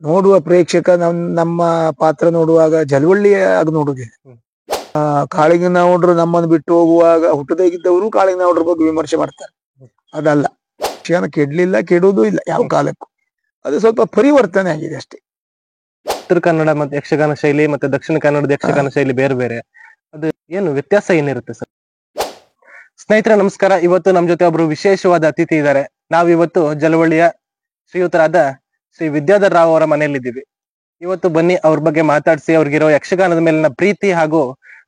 ನೋಡುವ ಪ್ರೇಕ್ಷಕ ನಮ್ಮ ಪಾತ್ರ ನೋಡುವಾಗ ಜಲವಳ್ಳಿ ಆಗ ನೋಡುದಿಲ್ಲ. ಕಾಳಿಂಗನ ಹುಡ್ರು ನಮ್ಮನ್ನು ಬಿಟ್ಟು ಹೋಗುವಾಗ ಹುಟ್ಟದಾಗಿದ್ದವರು ಕಾಳಿಂಗನ ಹುಡ್ರ ಬಗ್ಗೆ ವಿಮರ್ಶೆ ಮಾಡ್ತಾರೆ. ಅದಲ್ಲ, ಯಕ್ಷಗಾನ ಕೆಡ್ಲಿಲ್ಲ, ಕೆಡುವುದೂ ಇಲ್ಲ ಯಾವ ಕಾಲಕ್ಕೂ. ಅದು ಸ್ವಲ್ಪ ಪರಿವರ್ತನೆ ಆಗಿದೆ ಅಷ್ಟೇ. ಉತ್ತರ ಕನ್ನಡ ಮತ್ತೆ ಯಕ್ಷಗಾನ ಶೈಲಿ ಮತ್ತೆ ದಕ್ಷಿಣ ಕನ್ನಡದ ಯಕ್ಷಗಾನ ಶೈಲಿ ಬೇರೆ ಬೇರೆ. ಅದು ಏನು ವ್ಯತ್ಯಾಸ ಏನಿರುತ್ತೆ ಸರ್? ಸ್ನೇಹಿತರೆ ನಮಸ್ಕಾರ. ಇವತ್ತು ನಮ್ ಜೊತೆ ಒಬ್ರು ವಿಶೇಷವಾದ ಅತಿಥಿ ಇದ್ದಾರೆ. ನಾವಿವತ್ತು ಜಲವಳ್ಳಿಯ ಶ್ರೀಯುತರಾದ ಶ್ರೀ ವಿದ್ಯಾಧರ್ ರಾವ್ ಅವರ ಮನೆಯಲ್ಲಿದ್ದೀವಿ. ಇವತ್ತು ಬನ್ನಿ ಅವ್ರ ಬಗ್ಗೆ ಮಾತಾಡಿಸಿ ಅವ್ರಿಗಿರೋ ಯಕ್ಷಗಾನದ ಮೇಲಿನ ಪ್ರೀತಿ ಹಾಗೂ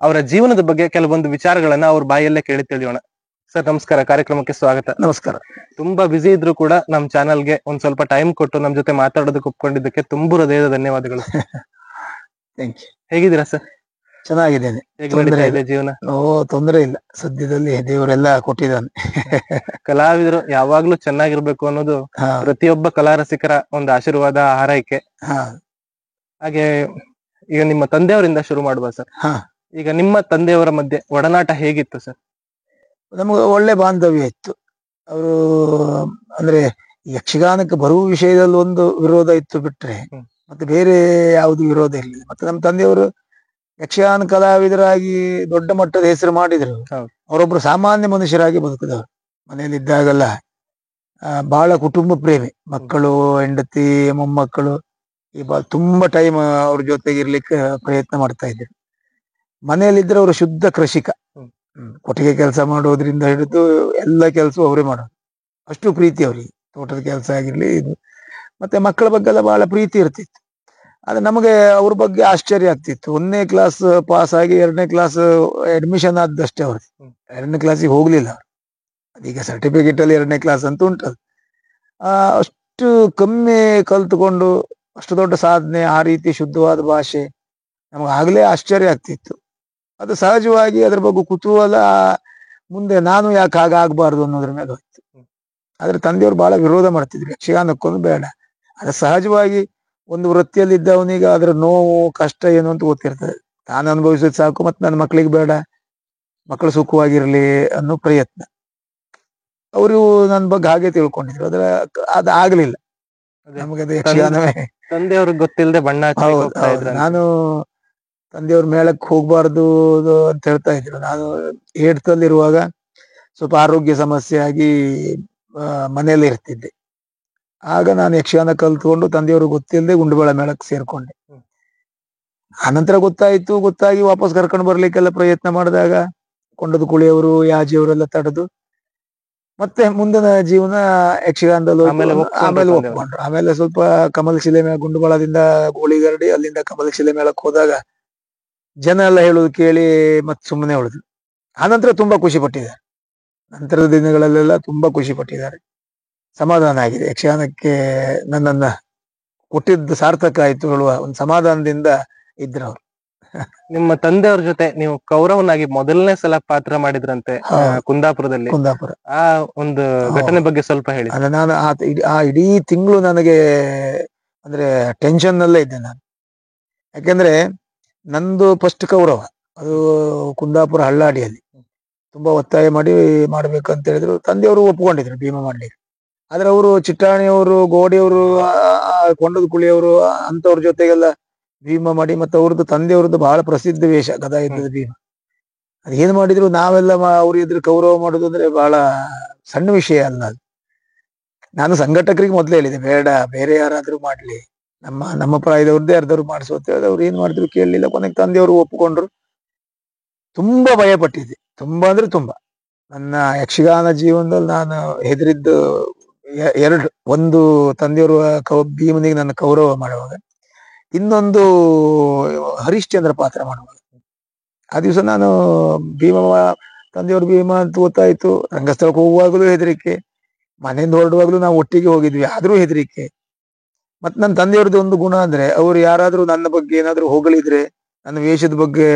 ಅವರ ಜೀವನದ ಬಗ್ಗೆ ಕೆಲವೊಂದು ವಿಚಾರಗಳನ್ನ ಅವ್ರ ಬಾಯಲ್ಲೇ ಕೇಳಿ ತಿಳಿಯೋಣ. ಸರ್ ನಮಸ್ಕಾರ, ಕಾರ್ಯಕ್ರಮಕ್ಕೆ ಸ್ವಾಗತ. ನಮಸ್ಕಾರ. ತುಂಬಾ ಬಿಸಿ ಇದ್ರು ಕೂಡ ನಮ್ ಚಾನಲ್ಗೆ ಒಂದ್ ಸ್ವಲ್ಪ ಟೈಮ್ ಕೊಟ್ಟು ನಮ್ ಜೊತೆ ಮಾತಾಡೋದಕ್ಕೆ ಒಪ್ಕೊಂಡಿದ್ದಕ್ಕೆ ತುಂಬಾ ಹೃದಯದ ಧನ್ಯವಾದಗಳು. Thank you. ಹೇಗಿದ್ದೀರಾ ಸರ್? ಚೆನ್ನಾಗಿದ್ದೇನೆ. ಹೇಗೆ ನಡೀತಾ ಇದೆ ಜೀವನ? ತೊಂದರೆ ಇಲ್ಲ, ಸದ್ಯದಲ್ಲಿ ದೇವರೆಲ್ಲ ಕೊಟ್ಟಿದ್ದಾನೆ. ಕಲಾವಿದರು ಯಾವಾಗ್ಲೂ ಚೆನ್ನಾಗಿರ್ಬೇಕು ಅನ್ನೋದು ಪ್ರತಿಯೊಬ್ಬ ಕಲಾ ರಸಿಕರ ಒಂದು ಆಶೀರ್ವಾದ, ಹಾರೈಕೆ. ಹಾಗೆ ಈಗ ನಿಮ್ಮ ತಂದೆಯವರಿಂದ ಶುರು ಮಾಡುವ ಸರ್. ಈಗ ನಿಮ್ಮ ತಂದೆಯವರ ಮಧ್ಯೆ ಒಡನಾಟ ಹೇಗಿತ್ತು ಸರ್? ನಮ್ಗೆ ಒಳ್ಳೆ ಬಾಂಧವ್ಯ ಇತ್ತು. ಅವರು ಅಂದ್ರೆ ಯಕ್ಷಗಾನಕ್ಕೆ ಬರುವ ವಿಷಯದಲ್ಲಿ ಒಂದು ವಿರೋಧ ಇತ್ತು ಬಿಟ್ರೆ ಮತ್ತೆ ಬೇರೆ ಯಾವುದು ವಿರೋಧ ಇರಲಿಲ್ಲ. ಮತ್ತೆ ನಮ್ಮ ತಂದೆಯವರು ಯಕ್ಷಗಾನ ಕಲಾವಿದರಾಗಿ ದೊಡ್ಡ ಮಟ್ಟದ ಹೆಸರು ಮಾಡಿದ್ರು. ಅವರೊಬ್ರು ಸಾಮಾನ್ಯ ಮನುಷ್ಯರಾಗಿ ಬದುಕಿದವರು. ಮನೆಯಲ್ಲಿ ಇದ್ದಾಗಲ್ಲ ಬಹಳ ಕುಟುಂಬ ಪ್ರೇಮಿ. ಮಕ್ಕಳು, ಹೆಂಡತಿ, ಮೊಮ್ಮಕ್ಕಳು ತುಂಬಾ ಟೈಮ್ ಅವ್ರ ಜೊತೆಗೆ ಇರ್ಲಿಕ್ಕೆ ಪ್ರಯತ್ನ ಮಾಡ್ತಾ ಇದ್ರು. ಮನೆಯಲ್ಲಿದ್ರೆ ಅವರು ಶುದ್ಧ ಕೃಷಿಕ. ಕೊಟ್ಟಿಗೆ ಕೆಲಸ ಮಾಡೋದ್ರಿಂದ ಹಿಡಿದು ಎಲ್ಲ ಕೆಲಸ ಅವರೇ ಮಾಡೋದು. ಅಷ್ಟು ಪ್ರೀತಿ ಅವ್ರಿಗೆ, ತೋಟದ ಕೆಲಸ ಆಗಿರ್ಲಿ ಇದು. ಮತ್ತೆ ಮಕ್ಕಳ ಬಗ್ಗೆ ಎಲ್ಲ ಬಹಳ ಪ್ರೀತಿ ಇರ್ತಿತ್ತು. ಆದ್ರೆ ನಮಗೆ ಅವ್ರ ಬಗ್ಗೆ ಆಶ್ಚರ್ಯ ಆಗ್ತಿತ್ತು. 1ನೇ ಕ್ಲಾಸ್ ಪಾಸ್ ಆಗಿ 2ನೇ ಕ್ಲಾಸ್ ಅಡ್ಮಿಷನ್ ಆದಷ್ಟೇ ಅವ್ರಿಗೆ. 2ನೇ ಕ್ಲಾಸಿಗೆ ಹೋಗ್ಲಿಲ್ಲ ಅವ್ರು. ಅದೀಗ ಸರ್ಟಿಫಿಕೇಟ್ ಅಲ್ಲಿ 2ನೇ ಕ್ಲಾಸ್ ಅಂತ ಉಂಟದು. ಅಷ್ಟು ಕಮ್ಮಿ ಕಲ್ತುಕೊಂಡು ಅಷ್ಟು ದೊಡ್ಡ ಸಾಧನೆ, ಆ ರೀತಿ ಶುದ್ಧವಾದ ಭಾಷೆ, ನಮಗೆ ಆಗ್ಲೇ ಆಶ್ಚರ್ಯ ಆಗ್ತಿತ್ತು. ಅದು ಸಹಜವಾಗಿ ಅದ್ರ ಬಗ್ಗೆ ಕುತೂಹಲ ಮುಂದೆ ನಾನು ಯಾಕೆ ಹಾಗಾಗಬಾರ್ದು ಅನ್ನೋದ್ರ ಮೇಲೆ ಹೋಯ್ತು. ಆದ್ರೆ ತಂದೆಯವರು ಬಹಳ ವಿರೋಧ ಮಾಡ್ತಿದ್ರು, ಯಕ್ಷಗಾನಕ್ಕೊಂದು ಬೇಡ. ಅದು ಸಹಜವಾಗಿ ಒಂದು ವೃತ್ತಿಯಲ್ಲಿ ಇದ್ದವನಿಗೆ ಅದ್ರ ನೋವು ಕಷ್ಟ ಏನು ಅಂತ ಗೊತ್ತಿರ್ತದೆ. ತಾನು ಅನುಭವಿಸೋದು ಸಾಕು, ಮತ್ತೆ ನನ್ನ ಮಕ್ಕಳಿಗೆ ಬೇಡ, ಮಕ್ಕಳು ಸುಖವಾಗಿರ್ಲಿ ಅನ್ನೋ ಪ್ರಯತ್ನ. ಅವರು ನನ್ನ ಬಗ್ಗೆ ಹಾಗೆ ತಿಳ್ಕೊಂಡಿದ್ರು. ಅದಾಗ್ಲಿಲ್ಲ ನಮಗೆ. ಅದು ಯಕ್ಷಗಾನವೇ ತಂದೆಯವ್ರಿಗೆ ಗೊತ್ತಿಲ್ಲದೆ ಬಣ್ಣ. ನಾನು ತಂದೆಯವ್ರ ಮೇಳಕ್ಕೆ ಹೋಗ್ಬಾರ್ದು ಅಂತ ಹೇಳ್ತಾ ಇದ್ರು. ನಾನು 8th ಇರುವಾಗ ಸ್ವಲ್ಪ ಆರೋಗ್ಯ ಸಮಸ್ಯೆ ಆಗಿ ಮನೆಯಲ್ಲೇ ಇರ್ತಿದ್ದೆ. ಆಗ ನಾನು ಯಕ್ಷಗಾನ ಕಲ್ತ್ಕೊಂಡು ತಂದೆಯವ್ರಿಗೆ ಗೊತ್ತಿಲ್ಲದೆ ಗುಂಡುಬಾಳ ಮೇಳಕ್ಕೆ ಸೇರ್ಕೊಂಡೆ. ಆನಂತರ ಗೊತ್ತಾಗಿ ವಾಪಸ್ ಕರ್ಕೊಂಡು ಬರ್ಲಿಕ್ಕೆಲ್ಲ ಪ್ರಯತ್ನ ಮಾಡಿದಾಗ ಕೊಂಡದ ಕುಳಿಯವರು, ಯಾಜಿಯವರೆಲ್ಲ ತಡೆದು ಮತ್ತೆ ಮುಂದಿನ ಜೀವನ ಯಕ್ಷಗಾನದಲ್ಲಿ ಆಮೇಲೆ ಒಪ್ಕೊಂಡ್ರು. ಆಮೇಲೆ ಸ್ವಲ್ಪ ಕಮಲಶಿಲೆ ಮೇಳ, ಗುಂಡುಬಾಳದಿಂದ ಗೋಳಿಗರಡಿ, ಅಲ್ಲಿಂದ ಕಮಲಶಿಲೆ ಮೇಳಕ್ಕೆ ಹೋದಾಗ ಜನ ಎಲ್ಲ ಹೇಳುದು ಕೇಳಿ ಮತ್ತೆ ಸುಮ್ಮನೆ ಉಳಿದ್ರು. ಆನಂತರ ತುಂಬಾ ಖುಷಿ ಪಟ್ಟಿದ್ದಾರೆ. ನಂತರದ ದಿನಗಳಲ್ಲೆಲ್ಲ ತುಂಬಾ ಖುಷಿ ಪಟ್ಟಿದ್ದಾರೆ. ಸಮಾಧಾನ ಆಗಿದೆ. ಯಕ್ಷಗಾನಕ್ಕೆ ನನ್ನನ್ನ ಕೊಟ್ಟಿದ್ದು ಸಾರ್ಥಕ ಆಯ್ತು ಹೇಳುವ ಒಂದು ಸಮಾಧಾನದಿಂದ ಇದ್ರು ಅವರು. ನಿಮ್ಮ ತಂದೆಯವ್ರ ಜೊತೆ ನೀವು ಕೌರವನಾಗಿ ಮೊದಲನೇ ಸಲ ಪಾತ್ರ ಮಾಡಿದ್ರಂತೆ ಕುಂದಾಪುರದಲ್ಲಿ. ಕುಂದಾಪುರ. ಆ ಒಂದು ಘಟನೆ ಬಗ್ಗೆ ಸ್ವಲ್ಪ ಹೇಳಿ. ನಾನು ಆ ಇಡೀ ತಿಂಗಳು ನನಗೆ ಅಂದ್ರೆ ಟೆನ್ಷನ್ ನಲ್ಲೇ ಇದ್ದೆ ನಾನು. ಯಾಕೆಂದ್ರೆ ನಂದು ಫಸ್ಟ್ ಕೌರವ, ಅದು ಕುಂದಾಪುರ ಹಳ್ಳಾಡಿಯಲ್ಲಿ. ತುಂಬಾ ಒತ್ತಾಯ ಮಾಡ್ಬೇಕಂತ ಹೇಳಿದ್ರು. ತಂದೆಯವರು ಒಪ್ಕೊಂಡಿದ್ರು ಭೀಮ ಮಾಡ್ಲಿಕ್ಕೆ. ಆದ್ರೆ ಅವರು ಚಿಟ್ಟಾಣಿಯವರು, ಗೋಡಿಯವರು, ಕೊಂಡದ ಕುಳಿಯವರು ಅಂತವ್ರ ಜೊತೆಗೆಲ್ಲ ಭೀಮ ಮಾಡಿ, ಮತ್ತೆ ಅವ್ರದ್ದು ತಂದೆಯವ್ರದ್ದು ಬಹಳ ಪ್ರಸಿದ್ಧ ವೇಷ ಗದಾ ಯುದ್ಧದ ಭೀಮ. ಅದೇನ್ ಮಾಡಿದ್ರು ನಾವೆಲ್ಲ ಅವ್ರ ಎದುರು ಕೌರವ ಮಾಡುದು ಅಂದ್ರೆ ಬಹಳ ಸಣ್ಣ ವಿಷಯ ಅಲ್ಲ ಅದು. ನಾನು ಸಂಘಟಕರಿಗೆ ಮೊದ್ಲೇ ಹೇಳಿದೆ, ಬೇಡ ಬೇರೆ ಯಾರಾದ್ರೂ ಮಾಡ್ಲಿ, ನಮ್ಮ ಪ್ರಾಯದವ್ರದ್ದೇ ಅರ್ಧವ್ರು ಮಾಡಿಸುವಂತ ಹೇಳಿದ್ರೆ ಅವ್ರು ಏನ್ ಮಾಡಿದ್ರು ಕೇಳಲಿಲ್ಲ. ಕೊನೆಗೆ ತಂದೆಯವರು ಒಪ್ಕೊಂಡ್ರು. ತುಂಬಾ ಭಯ ಪಟ್ಟಿದ್ದೆ, ತುಂಬಾ ಅಂದ್ರೆ ತುಂಬಾ. ನನ್ನ ಯಕ್ಷಗಾನ ಜೀವನದಲ್ಲಿ ನಾನು ಹೆದರಿದ್ದು ಎರಡು. ಒಂದು ತಂದೆಯವರು ಭೀಮನಿಗೆ ನನ್ನ ಕೌರವ ಮಾಡುವಾಗ, ಇನ್ನೊಂದು ಹರಿಶ್ಚಂದ್ರ ಪಾತ್ರ ಮಾಡುವಾಗ. ಆ ದಿವಸ ನಾನು ತಂದೆಯವರು ಭೀಮ ಅಂತ ಗೊತ್ತಾಯ್ತು. ರಂಗಸ್ಥಳಕ್ಕೆ ಹೋಗುವಾಗಲೂ ಹೆದರಿಕೆ, ಮನೆಯಿಂದ ಹೊರಡುವಾಗ್ಲೂ ನಾವು ಒಟ್ಟಿಗೆ ಹೋಗಿದ್ವಿ, ಆದ್ರೂ ಹೆದರಿಕೆ. ಮತ್ ನನ್ನ ತಂದೆಯವ್ರದ್ದು ಒಂದು ಗುಣ ಅಂದ್ರೆ, ಅವ್ರು ಯಾರಾದ್ರೂ ನನ್ನ ಬಗ್ಗೆ ಏನಾದ್ರು ಹೊಗಳಿದ್ರೆ, ನನ್ನ ವೇಷದ ಬಗ್ಗೆ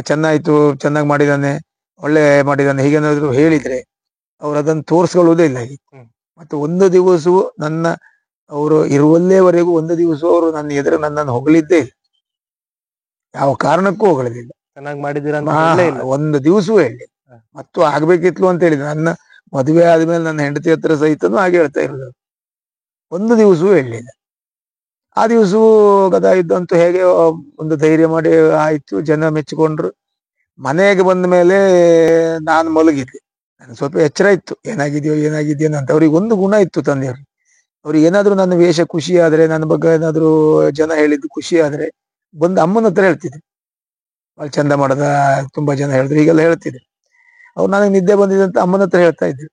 ಚೆನ್ನಾಯ್ತು, ಚೆನ್ನಾಗಿ ಮಾಡಿದಾನೆ, ಒಳ್ಳೆ ಮಾಡಿದಾನೆ, ಹೀಗೇನಾದ್ರು ಹೇಳಿದ್ರೆ ಅವ್ರು ಅದನ್ನು ತೋರಿಸ್ಕೊಳ್ಳುವುದೇ ಇಲ್ಲ. ಮತ್ತೆ ಒಂದು ದಿವಸವೂ ಅವರು ಇರುವಲ್ಲೇವರೆಗೂ ಒಂದು ದಿವಸ ಅವರು ನನ್ನ ಎದುರು ನನ್ನನ್ನು ಹೊಗಳಿದ್ದೇ ಇಲ್ಲ. ಯಾವ ಕಾರಣಕ್ಕೂ ಹೊಗಳಲಿಲ್ಲ. ಚೆನ್ನಾಗಿ ಮಾಡಿದ್ದೀರಾ ಒಂದು ದಿವಸವೂ ಹೇಳಿ. ಮತ್ತು ಆಗ್ಬೇಕಿತ್ತು ಅಂತ ಹೇಳಿದ್ರು. ನನ್ನ ಮದುವೆ ಆದ್ಮೇಲೆ ನನ್ನ ಹೆಂಡತಿ ಹತ್ರ ಸಹಿತನು ಹಾಗೆ ಹೇಳ್ತಾ ಇರೋದು. ಒಂದು ದಿವಸವೂ ಹೇಳಲಿಲ್ಲ. ಆ ದಿವಸವೂ ಗದಾ ಯುದ್ಧ ಅಂತೂ ಹೇಗೆ ಒಂದು ಧೈರ್ಯ ಮಾಡಿ ಆಯ್ತು, ಜನ ಮೆಚ್ಚಿಕೊಂಡ್ರು. ಮನೆಗೆ ಬಂದ ಮೇಲೆ ನಾನು ಮಲಗಿದ್ದೆ. ನನ್ಗೆ ಸ್ವಲ್ಪ ಎಚ್ಚರ ಇತ್ತು, ಏನಾಗಿದೆಯೋ ಅಂತ. ಅವ್ರಿಗೆ ಒಂದು ಗುಣ ಇತ್ತು ತಂದೆಯವ್ರಿಗೆ. ಅವ್ರಿಗೆ ಏನಾದ್ರು ನನ್ನ ವೇಷ ಖುಷಿ ಆದ್ರೆ, ನನ್ನ ಬಗ್ಗೆ ಏನಾದ್ರು ಜನ ಹೇಳಿದ್ದು ಖುಷಿ ಆದ್ರೆ ಬಂದು ಅಮ್ಮನ ಹತ್ರ ಹೇಳ್ತಿದ್ರು, ಭಾಳ ಚಂದ ಮಾಡದ, ತುಂಬಾ ಜನ ಹೇಳಿದ್ರು, ಹೀಗೆಲ್ಲ ಹೇಳ್ತಿದ್ರು. ಅವ್ರು ನನಗೆ ನಿದ್ದೆ ಬಂದಿದೆ ಅಂತ ಅಮ್ಮನ ಹತ್ರ ಹೇಳ್ತಾ ಇದ್ರು.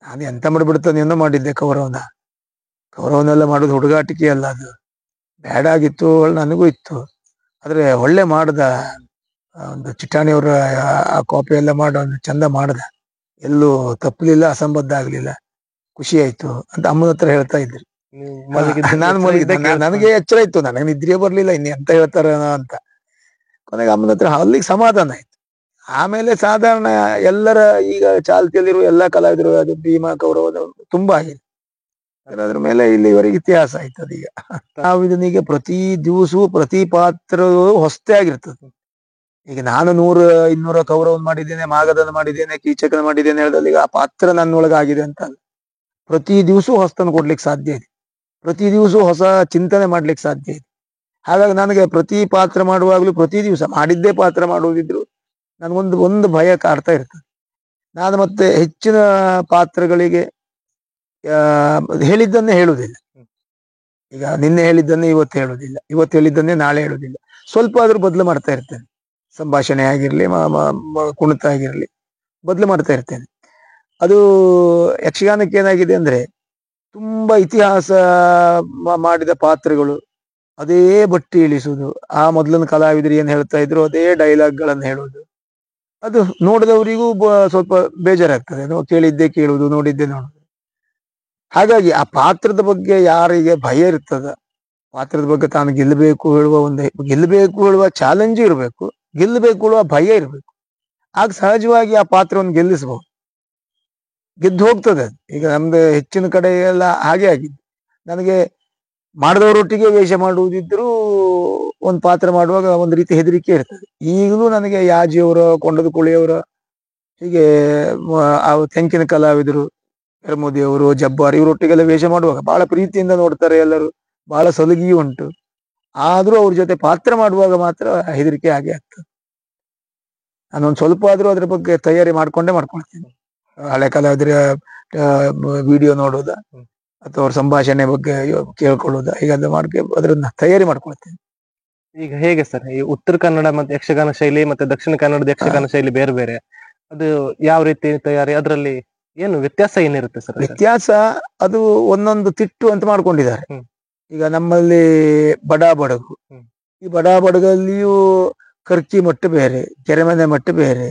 ನಾನು ಎಂತ ಮಾಡ್ಬಿಡ್ತಾನೆ ಏನೋ ಮಾಡಿದ್ದೆ ಕೌರವನೆಲ್ಲ ಮಾಡೋದು ಹುಡುಗಾಟಿಕೆ ಅಲ್ಲ, ಅದು ಬೇಡ ಆಗಿತ್ತು, ನನಗೂ ಇತ್ತು. ಆದ್ರೆ ಒಳ್ಳೆ ಮಾಡ್ದ, ಒಂದು ಚಿಟ್ಟಾಣಿಯವರ ಆ ಕಾಪಿ ಎಲ್ಲ ಮಾಡೋ ಚಂದ ಮಾಡ್ದ, ಎಲ್ಲೂ ತಪ್ಪಲಿಲ್ಲ, ಅಸಂಬದ್ಧ ಆಗ್ಲಿಲ್ಲ, ಖುಷಿ ಆಯ್ತು ಅಂತ ಅಮ್ಮನ ಹತ್ರ ಹೇಳ್ತಾ ಇದ್ರು. ನೀವು ಮಲಗಿದ್ದು ನಾನು ಎಚ್ಚರ ಮಲಗಿದ್ದೆ, ಇದ್ದ ನನಗೆ ಎಚ್ಚರ ಇತ್ತು, ನನಗೆ ನಿದ್ರೆ ಬರ್ಲಿಲ್ಲ, ಇನ್ನು ಎಂತ ಹೇಳ್ತಾರ ಅಂತ. ಕೊನೆಗೆ ಅಮ್ಮನ ಹತ್ರ ಅಲ್ಲಿಗೆ ಸಮಾಧಾನ ಆಯ್ತು. ಆಮೇಲೆ ಸಾಧಾರಣ ಎಲ್ಲರ ಈಗ ಚಾಲ್ತಿಯಲ್ಲಿರುವ ಎಲ್ಲಾ ಕಲಾವಿದರು, ಅದು ಭೀಮ ಕೌರವ ತುಂಬಾ ಆಗಿದೆ. ಅದ್ರ ಮೇಲೆ ಇಲ್ಲಿವರೆಗೆ ಇತಿಹಾಸ ಆಯ್ತು ಅದೀಗ. ನಾವು ಇದನ್ನೀಗ ಪ್ರತಿ ದಿವಸವೂ ಪ್ರತಿ ಪಾತ್ರ ಹೊಸದೇ ಆಗಿರ್ತದೆ. ಈಗ ನಾನು 100-200 ಕೌರವನ್ ಮಾಡಿದ್ದೇನೆ, ಮಾಗಧನ ಮಾಡಿದ್ದೇನೆ, ಕೀಚಕನ ಮಾಡಿದ್ದೇನೆ ಹೇಳಿದಲ್ಲಿ ಈಗ ಆ ಪಾತ್ರ ನನ್ನೊಳಗೆ ಆಗಿದೆ ಅಂತ ಅಲ್ಲ. ಪ್ರತಿ ದಿವಸವೂ ಹೊಸತನ್ನು ಕೊಡ್ಲಿಕ್ಕೆ ಸಾಧ್ಯ ಇದೆ, ಪ್ರತಿ ದಿವಸವೂ ಹೊಸ ಚಿಂತನೆ ಮಾಡ್ಲಿಕ್ಕೆ ಸಾಧ್ಯ ಇದೆ. ಹಾಗಾಗಿ ನನಗೆ ಪ್ರತಿ ಪಾತ್ರ ಮಾಡುವಾಗ್ಲೂ, ಪ್ರತಿ ದಿವಸ ಮಾಡಿದ್ದೇ ಪಾತ್ರ ಮಾಡುವುದಿದ್ರು ನನಗೊಂದು ಭಯ ಕಾಡ್ತಾ ಇರ್ತದೆ. ನಾನು ಮತ್ತೆ ಹೆಚ್ಚಿನ ಪಾತ್ರಗಳಿಗೆ ಹೇಳಿದ್ದನ್ನೇ ಹೇಳುವುದಿಲ್ಲ. ಈಗ ನಿನ್ನೆ ಹೇಳಿದ್ದನ್ನೇ ಇವತ್ತು ಹೇಳುವುದಿಲ್ಲ, ಇವತ್ತು ಹೇಳಿದ್ದನ್ನೇ ನಾಳೆ ಹೇಳುವುದಿಲ್ಲ. ಸ್ವಲ್ಪ ಆದ್ರೂ ಬದಲು ಮಾಡ್ತಾ ಇರ್ತೇನೆ. ಸಂಭಾಷಣೆ ಆಗಿರ್ಲಿ, ಕುಣಿತ ಆಗಿರ್ಲಿ, ಬದಲು ಮಾಡ್ತಾ ಇರ್ತೇನೆ. ಅದು ಯಕ್ಷಗಾನಕ್ಕೆ ಏನಾಗಿದೆ ಅಂದ್ರೆ, ತುಂಬಾ ಇತಿಹಾಸ ಮಾಡಿದ ಪಾತ್ರಗಳು ಅದೇ ಬಟ್ಟಿ ಇಳಿಸುವುದು, ಆ ಮೊದಲಿನ ಕಲಾವಿದರು ಏನ್ ಹೇಳ್ತಾ ಇದ್ರು ಅದೇ ಡೈಲಾಗ್ ಗಳನ್ನು ಹೇಳುವುದು, ಅದು ನೋಡಿದವರಿಗೂ ಸ್ವಲ್ಪ ಬೇಜಾರಾಗ್ತದೆ. ಕೇಳಿದ್ದೆ ಕೇಳುವುದು, ನೋಡಿದ್ದೆ ನೋಡುದು. ಹಾಗಾಗಿ ಆ ಪಾತ್ರದ ಬಗ್ಗೆ ಯಾರಿಗೆ ಭಯ ಇರ್ತದ, ಪಾತ್ರದ ಬಗ್ಗೆ ತಾನು ಗೆಲ್ಲಬೇಕು ಹೇಳುವ ಚಾಲೆಂಜ್ ಇರಬೇಕು, ಗೆಲ್ಲಬೇಕು ಹೇಳುವ ಭಯ ಇರಬೇಕು. ಆಗ ಸಹಜವಾಗಿ ಆ ಪಾತ್ರವನ್ನು ಗೆಲ್ಲಿಸಬಹುದು, ಗೆದ್ದು ಹೋಗ್ತದೆ ಅದು. ಈಗ ನಮ್ದು ಹೆಚ್ಚಿನ ಕಡೆ ಎಲ್ಲ ಹಾಗೆ ಆಗಿದೆ. ನನಗೆ ಮಾಡಿದವರೊಟ್ಟಿಗೆ ವೇಷ ಮಾಡುವುದಿದ್ರು ಒಂದು ಪಾತ್ರ ಮಾಡುವಾಗ ಒಂದು ರೀತಿ ಹೆದರಿಕೆ ಇರ್ತದೆ. ಈಗಲೂ ನನಗೆ ಯಾಜಿಯವರ, ಕೊಂಡದ ಕುಳಿಯವರ, ಹೀಗೆ ಆ ತೆಂಕಿನ ಕಲಾವಿದರು, ಅವರು, ಜಬ್ಬಾರ್ ಇವರೊಟ್ಟಿಗೆಲ್ಲ ವೇಷ ಮಾಡುವಾಗ ಬಹಳ ಪ್ರೀತಿಯಿಂದ ನೋಡ್ತಾರೆ ಎಲ್ಲರೂ, ಬಹಳ ಸಲುಗಿಯೂ ಉಂಟು. ಆದ್ರೂ ಅವ್ರ ಜೊತೆ ಪಾತ್ರ ಮಾಡುವಾಗ ಮಾತ್ರ ಹೆದರಿಕೆ ಹಾಗೆ ಆಗ್ತದೆ. ನಾನೊಂದು ಸ್ವಲ್ಪ ಆದ್ರೂ ಅದ್ರ ಬಗ್ಗೆ ತಯಾರಿ ಮಾಡ್ಕೊಳ್ತೀನಿ. ಹಳೆ ಕಲಾವಿದರ ವಿಡಿಯೋ ನೋಡೋದ ಅಥವಾ ಅವ್ರ ಸಂಭಾಷಣೆ ಬಗ್ಗೆ ಕೇಳ್ಕೊಳ್ಳೋದ, ಹೀಗೆಲ್ಲ ಅದನ್ನ ತಯಾರಿ ಮಾಡ್ಕೊಳ್ತೀನಿ. ಈಗ ಹೇಗೆ ಸರ್, ಈ ಉತ್ತರ ಕನ್ನಡ ಮತ್ತೆ ಯಕ್ಷಗಾನ ಶೈಲಿ ಮತ್ತೆ ದಕ್ಷಿಣ ಕನ್ನಡದ ಯಕ್ಷಗಾನ ಶೈಲಿ ಬೇರೆ ಬೇರೆ, ಅದು ಯಾವ ರೀತಿ ತಯಾರಿ, ಅದರಲ್ಲಿ ಏನು ವ್ಯತ್ಯಾಸ ಏನಿರುತ್ತೆ ಸರ್? ವ್ಯತ್ಯಾಸ ಅದು ಒಂದೊಂದು ತಿಟ್ಟು ಅಂತ ಮಾಡ್ಕೊಂಡಿದ್ದಾರೆ. ಈಗ ನಮ್ಮಲ್ಲಿ ಬಡಾ ಬಡಗು, ಈ ಬಡಾ ಬಡಗಲ್ಲಿಯೂ ಕರ್ಕಿ ಮಟ್ಟು ಬೇರೆ, ಕೆರೆಮನೆ ಮಟ್ಟು ಬೇರೆ,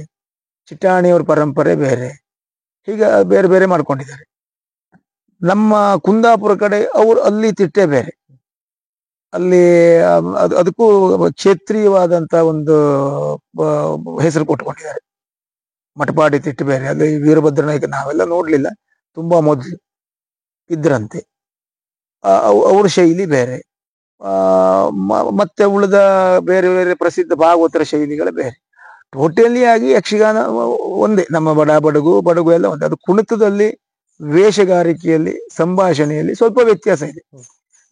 ಚಿಟ್ಟಾಣಿಯವ್ರ ಪರಂಪರೆ ಬೇರೆ, ಹೀಗ ಬೇರೆ ಬೇರೆ ಮಾಡ್ಕೊಂಡಿದ್ದಾರೆ. ನಮ್ಮ ಕುಂದಾಪುರ ಕಡೆ ಅಲ್ಲಿ ತಿಟ್ಟೆ ಬೇರೆ, ಅಲ್ಲಿ ಅದಕ್ಕೂ ಕ್ಷೇತ್ರೀಯವಾದಂತ ಒಂದು ಹೆಸರು ಕೊಟ್ಕೊಂಡಿದ್ದಾರೆ. ಮಠಪಾಡಿ ತಿಟ್ಟು ಬೇರೆ, ಅಲ್ಲಿ ವೀರಭದ್ರ ನಾಯಕ ನಾವೆಲ್ಲ ನೋಡ್ಲಿಲ್ಲ, ತುಂಬಾ ಮೊದಲು ಇದ್ರಂತೆ. ಅವ್ರ ಶೈಲಿ ಬೇರೆ, ಮತ್ತೆ ಉಳಿದ ಬೇರೆ ಬೇರೆ ಪ್ರಸಿದ್ಧ ಭಾಗವತರ ಶೈಲಿಗಳು ಬೇರೆ. ಟೋಟಲಿ ಆಗಿ ಯಕ್ಷಗಾನ ಒಂದೇ, ನಮ್ಮ ಬಡಗು ಎಲ್ಲ ಒಂದೇ. ಅದು ಕುಣಿತದಲ್ಲಿ, ವೇಷಗಾರಿಕೆಯಲ್ಲಿ, ಸಂಭಾಷಣೆಯಲ್ಲಿ ಸ್ವಲ್ಪ ವ್ಯತ್ಯಾಸ ಇದೆ.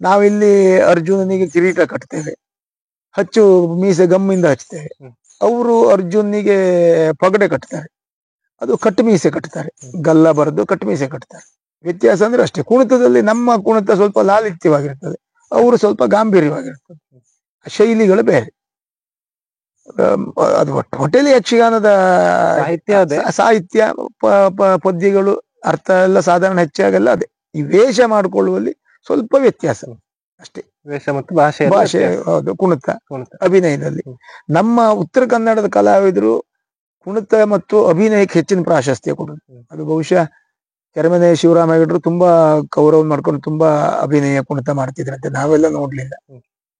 ನಾವಿಲ್ಲಿ ಅರ್ಜುನನಿಗೆ ಕಿರೀಟ ಕಟ್ತೇವೆ, ಹಚ್ಚು ಮೀಸೆ ಗಮ್ಮಿಂದ ಹಚ್ತೇವೆ. ಅವರು ಅರ್ಜುನಿಗೆ ಪಗಡೆ ಕಟ್ತಾರೆ, ಅದು ಕಟ್ಟು ಮೀಸೆ ಕಟ್ತಾರೆ, ಗಲ್ಲ ಬರೆದು ಕಟ್ಟು ಮೀಸೆ ಕಟ್ತಾರೆ. ವ್ಯತ್ಯಾಸ ಅಂದ್ರೆ ಅಷ್ಟೇ. ಕುಣಿತದಲ್ಲಿ ನಮ್ಮ ಕುಣಿತ ಸ್ವಲ್ಪ ಲಾಲಿತ್ಯವಾಗಿರ್ತದೆ, ಅವರು ಸ್ವಲ್ಪ ಗಾಂಭೀರ್ಯವಾಗಿರ್ತದೆ, ಶೈಲಿಗಳು ಬೇರೆ. ಅದು ಟೋಟಲಿ ಯಕ್ಷಗಾನದ ಸಾಹಿತ್ಯ, ಪದ್ಯಗಳು, ಅರ್ಥ ಎಲ್ಲ ಸಾಧಾರಣ ಹೆಚ್ಚಾಗಲ್ಲ ಅದೇ. ಈ ವೇಷ ಮಾಡಿಕೊಳ್ಳುವಲ್ಲಿ ಸ್ವಲ್ಪ ವ್ಯತ್ಯಾಸ ಅಷ್ಟೇ. ವೇಷ ಮತ್ತು ಭಾಷೆ, ಹೌದು, ಕುಣಿತ ಅಭಿನಯದಲ್ಲಿ. ನಮ್ಮ ಉತ್ತರ ಕನ್ನಡದ ಕಲಾವಿದರು ಕುಣಿತ ಮತ್ತು ಅಭಿನಯಕ್ಕೆ ಹೆಚ್ಚಿನ ಪ್ರಾಶಸ್ತ್ಯ ಕೊಡೋದು. ಅದು ಬಹುಶಃ ಕೆರೆಮನೆ ಶಿವರಾಮ ಹೆಗಡರು ತುಂಬಾ ಕೌರವ ಮಾಡ್ಕೊಂಡು ತುಂಬಾ ಅಭಿನಯ ಕುಣಿತ ಮಾಡ್ತಿದ್ರಂತೆ, ನಾವೆಲ್ಲ ನೋಡ್ಲಿಲ್ಲ.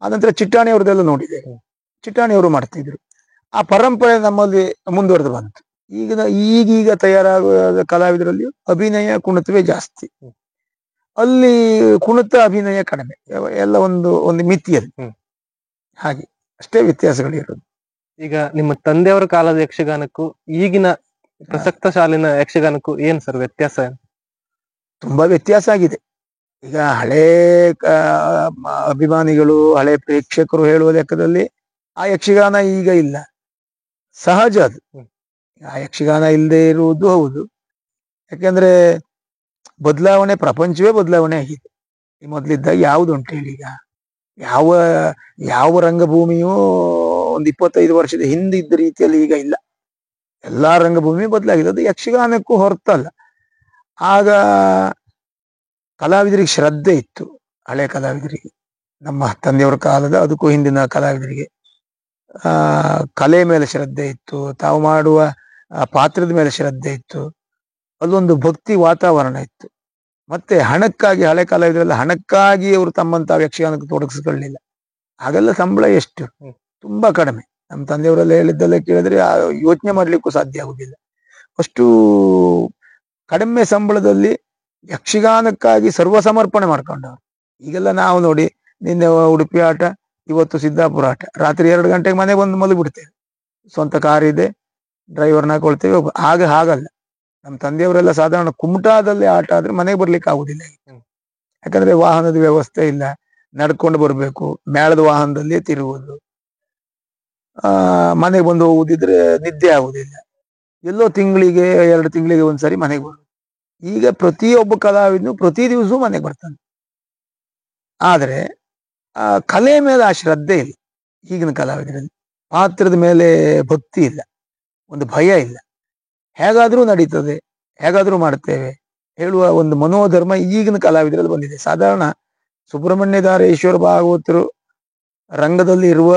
ಆನಂತರ ಚಿಟ್ಟಾಣಿ ಅವ್ರದ್ದೆಲ್ಲ ನೋಡಿದ್ದೇವೆ, ಚಿಟ್ಟಾಣಿಯವರು ಮಾಡ್ತಿದ್ರು. ಆ ಪರಂಪರೆ ನಮ್ಮಲ್ಲಿ ಮುಂದುವರೆದು ಬಂತು. ಈಗೀಗ ತಯಾರಾಗುವ ಕಲಾವಿದರಲ್ಲಿ ಅಭಿನಯ ಕುಣಿತವೇ ಜಾಸ್ತಿ, ಅಲ್ಲಿ ಕುಣಿತ ಅಭಿನಯ ಕಡಿಮೆ, ಎಲ್ಲ ಒಂದು ಮಿತಿಯಲ್ಲಿ. ಹಾಗೆ ಅಷ್ಟೇ ವ್ಯತ್ಯಾಸಗಳಿರೋದು. ಈಗ ನಿಮ್ಮ ತಂದೆಯವರ ಕಾಲದ ಯಕ್ಷಗಾನಕ್ಕೂ ಈಗಿನ ಪ್ರಸಕ್ತ ಶಾಲಿನ ಯಕ್ಷಗಾನಕ್ಕೂ ಏನ್ ಸರ್ ವ್ಯತ್ಯಾಸ? ತುಂಬಾ ವ್ಯತ್ಯಾಸ ಆಗಿದೆ. ಈಗ ಹಳೇ ಅಭಿಮಾನಿಗಳು, ಹಳೆ ಪ್ರೇಕ್ಷಕರು ಹೇಳುವ ಲೆಕ್ಕದಲ್ಲಿ ಆ ಯಕ್ಷಗಾನ ಈಗ ಇಲ್ಲ, ಸಹಜ ಅದು. ಆ ಯಕ್ಷಗಾನ ಇಲ್ಲದೆ ಇರುವುದು ಹೌದು. ಯಾಕೆಂದ್ರೆ ಬದಲಾವಣೆ, ಪ್ರಪಂಚವೇ ಬದಲಾವಣೆ ಆಗಿದೆ. ಈ ಮೊದ್ಲಿದ್ದಾಗ ಯಾವ್ದುಂಟು ಹೇಳಿ ಈಗ? ಯಾವ ಯಾವ ರಂಗಭೂಮಿಯೂ ಒಂದು 25 ವರ್ಷದ ಹಿಂದಿದ್ದ ರೀತಿಯಲ್ಲಿ ಈಗ ಇಲ್ಲ. ಎಲ್ಲಾ ರಂಗಭೂಮಿ ಬದಲಾಗಿದೆ. ಅದು ಯಕ್ಷಗಾನಕ್ಕೂ ಹೊರತಲ್ಲ. ಆಗ ಕಲಾವಿದರಿಗೆ ಶ್ರದ್ಧೆ ಇತ್ತು, ಹಳೆ ಕಲಾವಿದರಿಗೆ, ನಮ್ಮ ತಂದೆಯವರ ಕಾಲದ ಅದಕ್ಕೂ ಹಿಂದಿನ ಕಲಾವಿದರಿಗೆ ಕಲೆ ಮೇಲೆ ಶ್ರದ್ಧೆ ಇತ್ತು, ತಾವು ಮಾಡುವ ಪಾತ್ರದ ಮೇಲೆ ಶ್ರದ್ಧೆ ಇತ್ತು, ಅಲ್ಲೊಂದು ಭಕ್ತಿ ವಾತಾವರಣ ಇತ್ತು. ಮತ್ತೆ ಹಣಕ್ಕಾಗಿ, ಹಳೆ ಕಲಾವಿದರೆಲ್ಲ ಹಣಕ್ಕಾಗಿ ಅವರು ತಮ್ಮನ್ನು ತಾವು ಯಕ್ಷಗಾನಕ್ಕೆ ತೊಡಗಿಸ್ಕೊಳ್ಳಿಲ್ಲ. ಹಾಗೆಲ್ಲ ಸಂಬಳ ಎಷ್ಟು? ತುಂಬಾ ಕಡಿಮೆ. ನಮ್ಮ ತಂದೆಯವರೆಲ್ಲ ಹೇಳಿದ್ದೆಲ್ಲ ಕೇಳಿದ್ರೆ ಯೋಚನೆ ಮಾಡ್ಲಿಕ್ಕೂ ಸಾಧ್ಯ ಆಗುದಿಲ್ಲ. ಅಷ್ಟು ಕಡಿಮೆ ಸಂಬಳದಲ್ಲಿ ಯಕ್ಷಗಾನಕ್ಕಾಗಿ ಸರ್ವಸಮರ್ಪಣೆ ಮಾಡ್ಕೊಂಡವ್ರು. ಈಗೆಲ್ಲ ನಾವು ನೋಡಿ, ನಿನ್ನೆ ಉಡುಪಿ ಆಟ, ಇವತ್ತು ಸಿದ್ದಾಪುರ ಆಟ, ರಾತ್ರಿ 2 ಗಂಟೆಗೆ ಮನೆಗೆ ಬಂದು ಮಲಗಿಬಿಡ್ತೇವೆ. ಸ್ವಂತ ಕಾರ್ ಇದೆ, ಡ್ರೈವರ್ನ ಹಾಕೊಳ್ತೇವೆ. ಆಗ ಹಾಗಲ್ಲ. ನಮ್ಮ ತಂದೆಯವರೆಲ್ಲ ಸಾಧಾರಣ ಕುಮಟಾದಲ್ಲಿ ಆಟ ಆದ್ರೆ ಮನೆಗೆ ಬರ್ಲಿಕ್ಕೆ ಆಗುದಿಲ್ಲ. ಯಾಕಂದ್ರೆ ವಾಹನದ ವ್ಯವಸ್ಥೆ ಇಲ್ಲ, ನಡ್ಕೊಂಡು ಬರ್ಬೇಕು, ಮೇಳದ ವಾಹನದಲ್ಲಿ ತಿರುವುದು, ಮನೆಗೆ ಬಂದು ಹೋಗುದಿದ್ರೆ ನಿದ್ದೆ ಆಗುದಿಲ್ಲ. ಎಲ್ಲೋ ತಿಂಗಳಿಗೆ 2 ತಿಂಗಳಿಗೆ ಒಂದ್ಸರಿ ಮನೆಗೆ ಬರುದು. ಈಗ ಪ್ರತಿಯೊಬ್ಬ ಕಲಾವಿದನು ಪ್ರತಿ ದಿವಸವೂ ಮನೆಗೆ ಬರ್ತಾನೆ. ಆದ್ರೆ ಆ ಕಲೆ ಮೇಲೆ ಆ ಶ್ರದ್ಧೆ ಇಲ್ಲ ಈಗಿನ ಕಲಾವಿದರಲ್ಲಿ. ಪಾತ್ರದ ಮೇಲೆ ಭಕ್ತಿ ಇಲ್ಲ, ಒಂದು ಭಯ ಇಲ್ಲ. ಹೇಗಾದ್ರೂ ನಡೀತದೆ, ಹೇಗಾದ್ರೂ ಮಾಡ್ತೇವೆ ಹೇಳುವ ಒಂದು ಮನೋಧರ್ಮ ಈಗಿನ ಕಲಾವಿದರಲ್ಲಿ ಬಂದಿದೆ. ಸಾಧಾರಣ ಸುಬ್ರಹ್ಮಣ್ಯದಾರ ಈಶ್ವರ ಭಾಗವತರು ರಂಗದಲ್ಲಿ ಇರುವ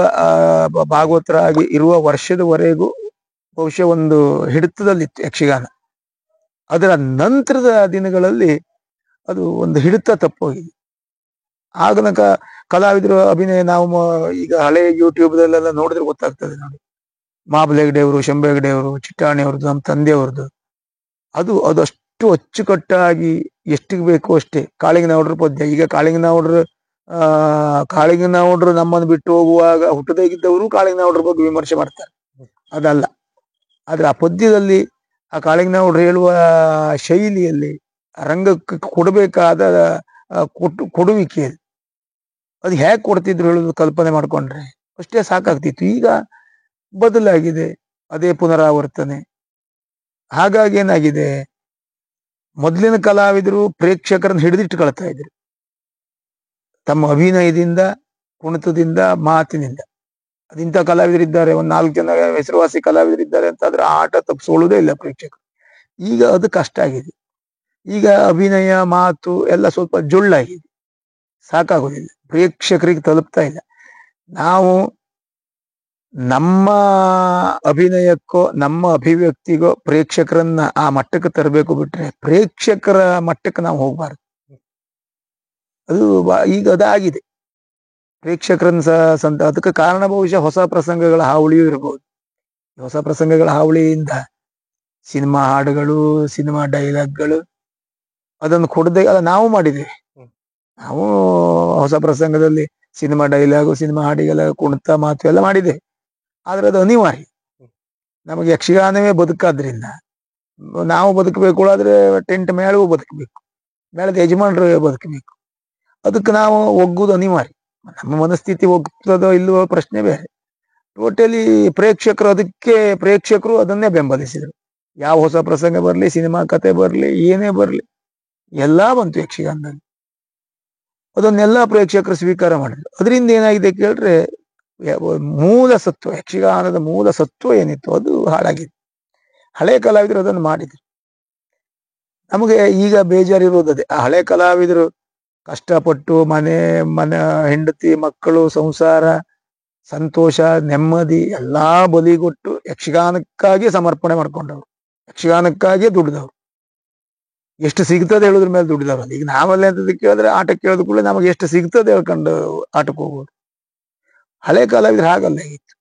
ಭಾಗವತರಾಗಿ ಇರುವ ವರ್ಷದವರೆಗೂ ಬಹುಶಃ ಒಂದು ಹಿಡಿತದಲ್ಲಿತ್ತು ಯಕ್ಷಗಾನ. ಅದರ ನಂತರದ ದಿನಗಳಲ್ಲಿ ಅದು ಒಂದು ಹಿಡಿತ ತಪ್ಪೋಗಿದೆ. ಆಗಿನ ಕಲಾವಿದರು ಅಭಿನಯ ನಾವು ಈಗ ಹಳೆ ಯೂಟ್ಯೂಬ್ದಲ್ಲೆಲ್ಲ ನೋಡಿದ್ರೆ ಗೊತ್ತಾಗ್ತದೆ ನೋಡಿ. ಮಾಬಲ ಹೆಗ್ಡೆ ಅವರು, ಶಂಭು ಹೆಗ್ಡೆ ಅವರು, ಚಿಟ್ಟಾಣಿ ಅವ್ರದ್ದು, ನಮ್ಮ ತಂದೆಯವ್ರದ್ದು, ಅದಷ್ಟು ಅಚ್ಚುಕಟ್ಟಾಗಿ ಎಷ್ಟಿಗೆ ಬೇಕು ಅಷ್ಟೇ. ಕಾಳಿಂಗನೌಡ್ರ ಪದ್ಯ, ಈಗ ಕಾಳಿಂಗನೌಡ್ರು ನಮ್ಮನ್ನು ಬಿಟ್ಟು ಹೋಗುವಾಗ ಹುಟ್ಟದಾಗಿದ್ದವರು ಕಾಳಿಂಗನೌಡ್ರ ಬಗ್ಗೆ ವಿಮರ್ಶೆ ಮಾಡ್ತಾರೆ, ಅದಲ್ಲ. ಆದ್ರೆ ಆ ಪದ್ಯದಲ್ಲಿ ಆ ಕಾಳಿಂಗನೌಡ್ರು ಹೇಳುವ ಶೈಲಿಯಲ್ಲಿ, ರಂಗಕ್ಕೆ ಕೊಡಬೇಕಾದ ಕೊಡುವಿಕೆಯಲ್ಲಿ ಅದು ಹೇಗೆ ಕೊಡ್ತಿದ್ರು ಹೇಳುದು ಕಲ್ಪನೆ ಮಾಡ್ಕೊಂಡ್ರೆ ಅಷ್ಟೇ ಸಾಕಾಗ್ತಿತ್ತು. ಈಗ ಬದಲಾಗಿದೆ, ಅದೇ ಪುನರಾವರ್ತನೆ. ಹಾಗಾಗಿ ಏನಾಗಿದೆ, ಮೊದಲಿನ ಕಲಾವಿದರು ಪ್ರೇಕ್ಷಕರನ್ನು ಹಿಡಿದಿಟ್ಟುಕೊಳ್ತಾ ಇದ್ರು ತಮ್ಮ ಅಭಿನಯದಿಂದ, ಕುಣಿತದಿಂದ, ಮಾತಿನಿಂದ. ಅದಿಂಥ ಕಲಾವಿದರಿದ್ದಾರೆ, ಒಂದು 4 ಜನ ಹೆಸರುವಾಸಿ ಕಲಾವಿದರಿದ್ದಾರೆ ಅಂತಾದ್ರೆ ಆಟ ತಪ್ಪಿಸೋಳುದೇ ಇಲ್ಲ ಪ್ರೇಕ್ಷಕರು. ಈಗ ಅದು ಕಷ್ಟ ಆಗಿದೆ. ಈಗ ಅಭಿನಯ, ಮಾತು ಎಲ್ಲ ಸ್ವಲ್ಪ ಜೊಳ್ಳಾಗಿದೆ, ಸಾಕಾಗೋದಿಲ್ಲ, ಪ್ರೇಕ್ಷಕರಿಗೆ ತಲುಪ್ತಾ ಇಲ್ಲ. ನಾವು ನಮ್ಮ ಅಭಿನಯಕ್ಕೋ ನಮ್ಮ ಅಭಿವ್ಯಕ್ತಿಗೋ ಪ್ರೇಕ್ಷಕರನ್ನ ಆ ಮಟ್ಟಕ್ಕೆ ತರಬೇಕು, ಬಿಟ್ರೆ ಪ್ರೇಕ್ಷಕರ ಮಟ್ಟಕ್ಕೆ ನಾವು ಹೋಗ್ಬಾರ್ದು. ಅದು ಈಗ ಅದಾಗಿದೆ. ಪ್ರೇಕ್ಷಕರನ್ನ ಅದಕ್ಕೆ ಕಾರಣ ಬಹುಶಃ ಹೊಸ ಪ್ರಸಂಗಗಳ ಹಾವಳಿಯೂ ಇರಬಹುದು. ಹೊಸ ಪ್ರಸಂಗಗಳ ಹಾವಳಿಯಿಂದ ಸಿನಿಮಾ ಹಾಡುಗಳು, ಸಿನಿಮಾ ಡೈಲಾಗ್ಗಳು ಅದನ್ನು ಕೊಡದೆ ಅಲ್ಲ ನಾವು ಮಾಡಿದ್ದೇವೆ. ನಾವು ಹೊಸ ಪ್ರಸಂಗದಲ್ಲಿ ಸಿನಿಮಾ ಡೈಲಾಗು, ಸಿನಿಮಾ ಹಾಡಿಗೆಲ್ಲ ಕುಣಿತ, ಮಾತು ಎಲ್ಲ ಮಾಡಿದ್ದೇವೆ. ಆದ್ರೆ ಅದು ಅನಿವಾರ್ಯ. ನಮಗೆ ಯಕ್ಷಗಾನವೇ ಬದುಕಾದ್ರಿಂದ ನಾವು ಬದುಕಬೇಕು. ಆದ್ರೆ ಟೆಂಟ್ ಮೇಳವೂ ಬದುಕಬೇಕು, ಮೇಳದ ಯಜಮಾನರು ಬದುಕಬೇಕು. ಅದಕ್ಕೆ ನಾವು ಒಗ್ಗುವುದು ಅನಿವಾರ್ಯ. ನಮ್ಮ ಮನಸ್ಥಿತಿ ಒಗ್ತದೋ ಇಲ್ಲವೋ ಪ್ರಶ್ನೆ ಬೇರೆ. ಟೋಟಲಿ ಪ್ರೇಕ್ಷಕರು ಅದನ್ನೇ ಬೆಂಬಲಿಸಿದರು. ಯಾವ ಹೊಸ ಪ್ರಸಂಗ ಬರ್ಲಿ, ಸಿನಿಮಾ ಕತೆ ಬರ್ಲಿ, ಏನೇ ಬರ್ಲಿ, ಎಲ್ಲಾ ಬಂತು ಯಕ್ಷಗಾನದಲ್ಲಿ. ಅದನ್ನೆಲ್ಲ ಪ್ರೇಕ್ಷಕರು ಸ್ವೀಕಾರ ಮಾಡಿದ್ರು. ಅದರಿಂದ ಏನಾಗಿದೆ ಕೇಳಿದ್ರೆ, ಮೂಲ ಸತ್ವ, ಯಕ್ಷಗಾನದ ಮೂಲ ಸತ್ವ ಏನಿತ್ತು ಅದು ಹಾಳಾಗಿದೆ. ಹಳೆ ಕಲಾವಿದರು ಅದನ್ನು ಮಾಡಿದ್ರು. ನಮಗೆ ಈಗ ಬೇಜಾರಿರೋದೇ, ಆ ಹಳೆ ಕಲಾವಿದರು ಕಷ್ಟಪಟ್ಟು ಮನೆ ಹೆಂಡತಿ, ಮಕ್ಕಳು, ಸಂಸಾರ, ಸಂತೋಷ, ನೆಮ್ಮದಿ ಎಲ್ಲಾ ಬಲಿಗೊಟ್ಟು ಯಕ್ಷಗಾನಕ್ಕಾಗಿ ಸಮರ್ಪಣೆ ಮಾಡ್ಕೊಂಡವ್ರು, ಯಕ್ಷಗಾನಕ್ಕಾಗಿಯೇ ದುಡಿದವ್ರು. ಎಷ್ಟು ಸಿಗ್ತದೆ ಹೇಳೋದ್ರ ಮೇಲೆ ದುಡಿದವ್ರಲ್ಲ. ಈಗ ನಾವಲ್ಲೇ ಅಂತ ಕೇಳಿದ್ರೆ, ಆಟಕ್ಕೆ ಕೇಳಿದ ಕೂಡಲೇ ನಮಗೆ ಎಷ್ಟು ಸಿಗ್ತದೆ ಹೇಳ್ಕೊಂಡು ಆಟಕ್ಕೆ ಹೋಗೋದು. ಹಳೆ ಕಲಾವಿದ್ರು ಹಾಗಲ್ಲ ಇತ್ತು.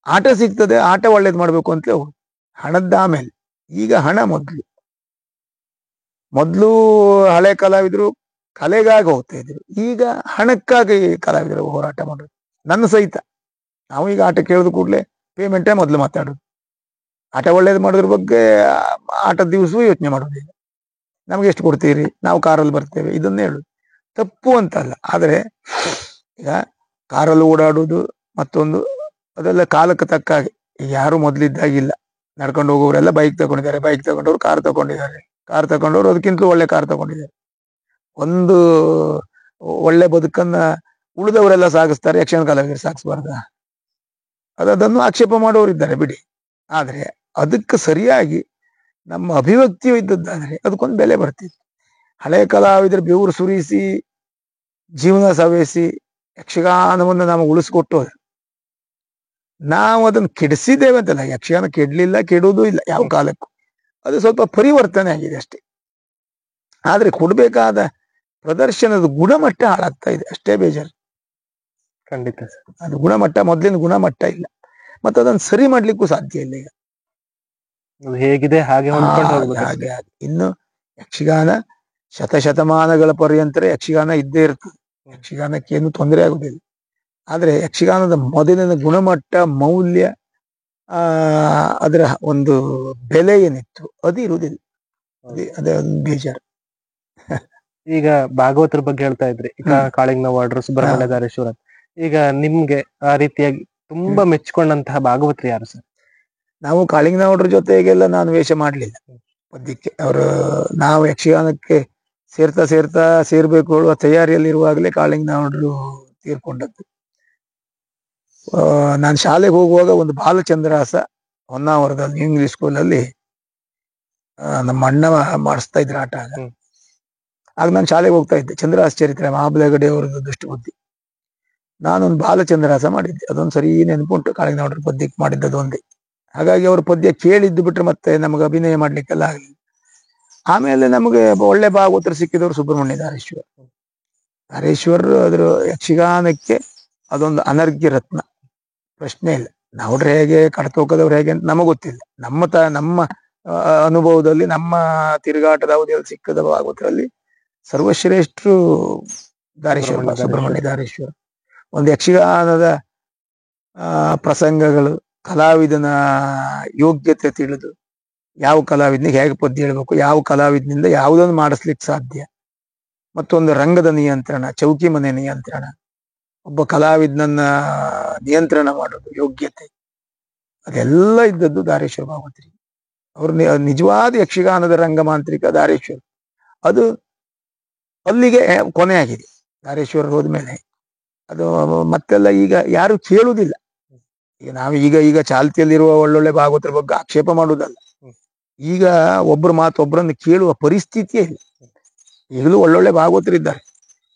ಆಟ ಸಿಗ್ತದೆ, ಆಟ ಒಳ್ಳೇದ್ ಮಾಡ್ಬೇಕು ಅಂತಲೇ ಹೋಗುದು, ಹಣದ ಆಮೇಲೆ. ಈಗ ಹಣ ಮೊದ್ಲು ಹಳೆ ಕಲಾವಿದ್ರು ಕಲೆಗಾಗಿ ಹೋಗ್ತಾ ಇದ್ರು. ಈಗ ಹಣಕ್ಕಾಗಿ ಕಲಾವಿದರು ಹೋರಾಟ ಮಾಡೋದು, ನನ್ನ ಸಹಿತ. ನಾವು ಈಗ ಆಟ ಕೇಳಿದ ಕೂಡಲೇ ಪೇಮೆಂಟೇ ಮೊದ್ಲು ಮಾತಾಡೋದು. ಆಟ ಒಳ್ಳೇದು ಮಾಡೋದ್ರ ಬಗ್ಗೆ ಆಟದ ದಿವಸವೂ ಯೋಚನೆ ಮಾಡೋದಿಲ್ಲ. ನಮ್ಗೆ ಎಷ್ಟು ಕೊಡ್ತೀರಿ, ನಾವು ಕಾರಲ್ಲಿ ಬರ್ತೇವೆ, ಇದನ್ನೇ ಹೇಳುದು. ತಪ್ಪು ಅಂತಲ್ಲ. ಆದ್ರೆ ಈಗ ಕಾರಲ್ಲಿ ಓಡಾಡುವುದು ಮತ್ತೊಂದು, ಅದೆಲ್ಲ ಕಾಲಕ್ಕೆ ತಕ್ಕ ಹಾಗೆ. ಈಗ ಯಾರು ಮೊದ್ಲಿದ್ದಾಗಿಲ್ಲ. ನಡ್ಕೊಂಡು ಹೋಗೋರೆಲ್ಲ ಬೈಕ್ ತಗೊಂಡಿದ್ದಾರೆ, ಬೈಕ್ ತಗೊಂಡವ್ರು ಕಾರ್ ತಗೊಂಡಿದ್ದಾರೆ, ಕಾರ್ ತಗೊಂಡವ್ರು ಅದಕ್ಕಿಂತಲೂ ಒಳ್ಳೆ ಕಾರ್ ತಗೊಂಡಿದ್ದಾರೆ. ಒಂದು ಒಳ್ಳೆ ಬದುಕನ್ನ ಉಳಿದವರೆಲ್ಲ ಸಾಗಿಸ್ತಾರೆ, ಯಕ್ಷಗಾನ ಕಲಾವಿದರು ಸಾಗಿಸಬಾರ್ದ? ಅದನ್ನು ಆಕ್ಷೇಪ ಮಾಡೋರು ಇದ್ದಾರೆ ಬಿಡಿ. ಆದ್ರೆ ಅದಕ್ಕೆ ಸರಿಯಾಗಿ ನಮ್ಮ ಅಭಿವ್ಯಕ್ತಿಯು ಇದ್ದದ್ದಾದ್ರೆ ಅದಕ್ಕೊಂದು ಬೆಲೆ ಬರ್ತಿತ್ತು. ಹಳೆ ಕಲಾವಿದರು ಬೆವರು ಸುರಿಸಿ ಜೀವನ ಸವೆಸಿ ಯಕ್ಷಗಾನವನ್ನು ನಾವು ಉಳಿಸ್ಕೊಟ್ಟು ನಾವು ಅದನ್ನು ಕೆಡಿಸಿದ್ದೇವೆ ಅಂತಲ್ಲ. ಯಕ್ಷಗಾನ ಕೆಡ್ಲಿಲ್ಲ, ಕೆಡುವುದೂ ಇಲ್ಲ ಯಾವ ಕಾಲಕ್ಕೂ. ಅದು ಸ್ವಲ್ಪ ಪರಿವರ್ತನೆ ಆಗಿದೆ ಅಷ್ಟೇ. ಆದ್ರೆ ಕೊಡ್ಬೇಕಾದ ಪ್ರದರ್ಶನದ ಗುಣಮಟ್ಟ ಹಾಳಾಗ್ತಾ ಇದೆ, ಅಷ್ಟೇ ಬೇಜಾರು. ಖಂಡಿತ ಸರ್. ಅದು ಗುಣಮಟ್ಟ, ಮೊದ್ಲಿನ ಗುಣಮಟ್ಟ ಇಲ್ಲ. ಮತ್ತೆ ಅದನ್ನು ಸರಿ ಮಾಡ್ಲಿಕ್ಕೂ ಸಾಧ್ಯ ಇಲ್ಲ ಈಗ. ಅದು ಹೇಗಿದೆ ಹಾಗೆ ಹೊಂದ್ಕೊಂಡು ಹೋಗ್ಬೇಕು. ಹಾಗೆ ಇನ್ನು ಯಕ್ಷಗಾನ ಶತಶತಮಾನಗಳ ಪರ್ಯಂತರ ಯಕ್ಷಗಾನ ಇದ್ದೇ ಇರ್ತದೆ. ಯಕ್ಷಗಾನಕ್ಕೇನು ತೊಂದರೆ ಆಗುದಿಲ್ಲ. ಆದ್ರೆ ಯಕ್ಷಗಾನದ ಮೊದಲಿನ ಗುಣಮಟ್ಟ, ಮೌಲ್ಯ, ಅದರ ಒಂದು ಬೆಲೆ ಏನಿತ್ತು ಅದು ಇರುವುದಿಲ್ಲ. ಅದೇ ಒಂದು ಬೇಜಾರು. ಈಗ ಭಾಗವತರ ಬಗ್ಗೆ ಹೇಳ್ತಾ ಇದ್ರಿ, ಈಗ ಕಾಳಿಂಗ ವಾಡ್ರು, ಸುಬ್ರಹ್ಮಣ್ಯ ದಾರೇಶ್ವರ. ಈಗ ನಿಮ್ಗೆ ಆ ರೀತಿಯಾಗಿ ತುಂಬಾ ಮೆಚ್ಕೊಂಡಂತಹ ಭಾಗವತರು ಯಾರು ಸರ್? ನಾವು ಕಾಳಿಂಗನವ್ರ ಜೊತೆಗೆಲ್ಲ ನಾನು ವೇಷ ಮಾಡ್ಲಿಲ್ಲ ಪದ್ಯಕ್ಕೆ. ಅವರು ನಾವು ಯಕ್ಷಗಾನಕ್ಕೆ ಸೇರ್ಬೇಕು ಹೇಳುವ ತಯಾರಿಯಲ್ಲಿರುವಾಗಲೇ ಕಾಳಿಂಗನವ್ರು ತೀರ್ಕೊಂಡದ್ದು. ನಾನು ಶಾಲೆಗೆ ಹೋಗುವಾಗ ಒಂದು ಬಾಲಚಂದ್ರಹಾಸ ಹೊನ್ನಾವರದಲ್ಲಿ ಇಂಗ್ಲಿಷ್ ಸ್ಕೂಲಲ್ಲಿ ನಮ್ಮ ಅಣ್ಣ ಮಾಡಿಸ್ತಾ ಇದ್ರು ಆಟ. ಆಗ ನಾನು ಶಾಲೆಗೆ ಹೋಗ್ತಾ ಇದ್ದೆ. ಚಂದ್ರಹಾಸ ಚರಿತ್ರೆ ಮಹಾಬಲೇಗಡೆ ಅವರದ್ದು ದೃಷ್ಟಿ ಬುದ್ಧಿ. ನಾನೊಂದು ಬಾಲಚಂದ್ರಹಾಸ ಮಾಡಿದ್ದೆ. ಅದೊಂದು ಸರಿ ನೆನಪುಂಟು, ಕಾಳಿಂಗನವ್ರ ಪದ್ಯಕ್ಕೆ ಮಾಡಿದ್ದದು ಒಂದೇ. ಹಾಗಾಗಿ ಅವ್ರ ಪದ್ಯ ಕೇಳಿದ್ದು ಬಿಟ್ರೆ ಮತ್ತೆ ನಮಗೆ ಅಭಿನಯ ಮಾಡ್ಲಿಕ್ಕೆಲ್ಲ ಆಗಲಿಲ್ಲ. ಆಮೇಲೆ ನಮಗೆ ಒಳ್ಳೆ ಭಾಗವತರು ಸಿಕ್ಕಿದವರು ಸುಬ್ರಹ್ಮಣ್ಯ ದಾರೇಶ್ವರ್. ಅದ್ರ ಯಕ್ಷಗಾನಕ್ಕೆ ಅದೊಂದು ಅನರ್ಘ್ಯ ರತ್ನ, ಪ್ರಶ್ನೆ ಇಲ್ಲ. ನಾವ್ರು ಹೇಗೆ ಕಡ್ತೋಕದವ್ರು ಹೇಗೆ ಅಂತ ನಮಗೆ ಗೊತ್ತಿಲ್ಲ. ನಮ್ಮ ಅನುಭವದಲ್ಲಿ, ನಮ್ಮ ತಿರುಗಾಟದ ಅವಧಿಯಲ್ಲಿ ಸಿಕ್ಕದ ಭಾಗವತರಲ್ಲಿ ಸರ್ವಶ್ರೇಷ್ಠರು ಸುಬ್ರಹ್ಮಣ್ಯ ದಾರೇಶ್ವರ್. ಒಂದು ಯಕ್ಷಗಾನದ ಪ್ರಸಂಗಗಳು, ಕಲಾವಿದನ ಯೋಗ್ಯತೆ ತಿಳಿದು ಯಾವ ಕಲಾವಿದನಿಗೆ ಹೇಗೆ ಪದ್ಯ ಹೇಳ್ಬೇಕು, ಯಾವ ಕಲಾವಿದನಿಂದ ಯಾವುದನ್ನು ಮಾಡಿಸ್ಲಿಕ್ಕೆ ಸಾಧ್ಯ, ಮತ್ತೊಂದು ರಂಗದ ನಿಯಂತ್ರಣ, ಚೌಕಿ ಮನೆ ನಿಯಂತ್ರಣ, ಒಬ್ಬ ಕಲಾವಿದನನ್ನ ನಿಯಂತ್ರಣ ಮಾಡೋದು ಯೋಗ್ಯತೆ, ಅದೆಲ್ಲ ಇದ್ದದ್ದು ದಾರೇಶ್ವರ ಭಾಗವತರಿಗೆ. ಅವರು ನಿಜವಾದ ಯಕ್ಷಗಾನದ ರಂಗಮಾಂತ್ರಿಕ ದಾರೇಶ್ವರ್. ಅದು ಅಲ್ಲಿಗೆ ಕೊನೆ ಆಗಿದೆ. ದಾರೇಶ್ವರ ಹೋದ್ಮೇಲೆ ಅದು ಮತ್ತೆಲ್ಲ ಈಗ ಯಾರು ಕೇಳುವುದಿಲ್ಲ. ಈಗ ನಾವು ಈಗ ಚಾಲ್ತಿಯಲ್ಲಿರುವ ಒಳ್ಳೊಳ್ಳೆ ಭಾಗವತರ ಬಗ್ಗೆ ಆಕ್ಷೇಪ ಮಾಡುವುದಲ್ಲ. ಈಗ ಒಬ್ಬರು ಮಾತು ಒಬ್ಬರನ್ನು ಕೇಳುವ ಪರಿಸ್ಥಿತಿಯೇ ಇಲ್ಲ. ಈಗಲೂ ಒಳ್ಳೊಳ್ಳೆ ಭಾಗವತರಿದ್ದಾರೆ.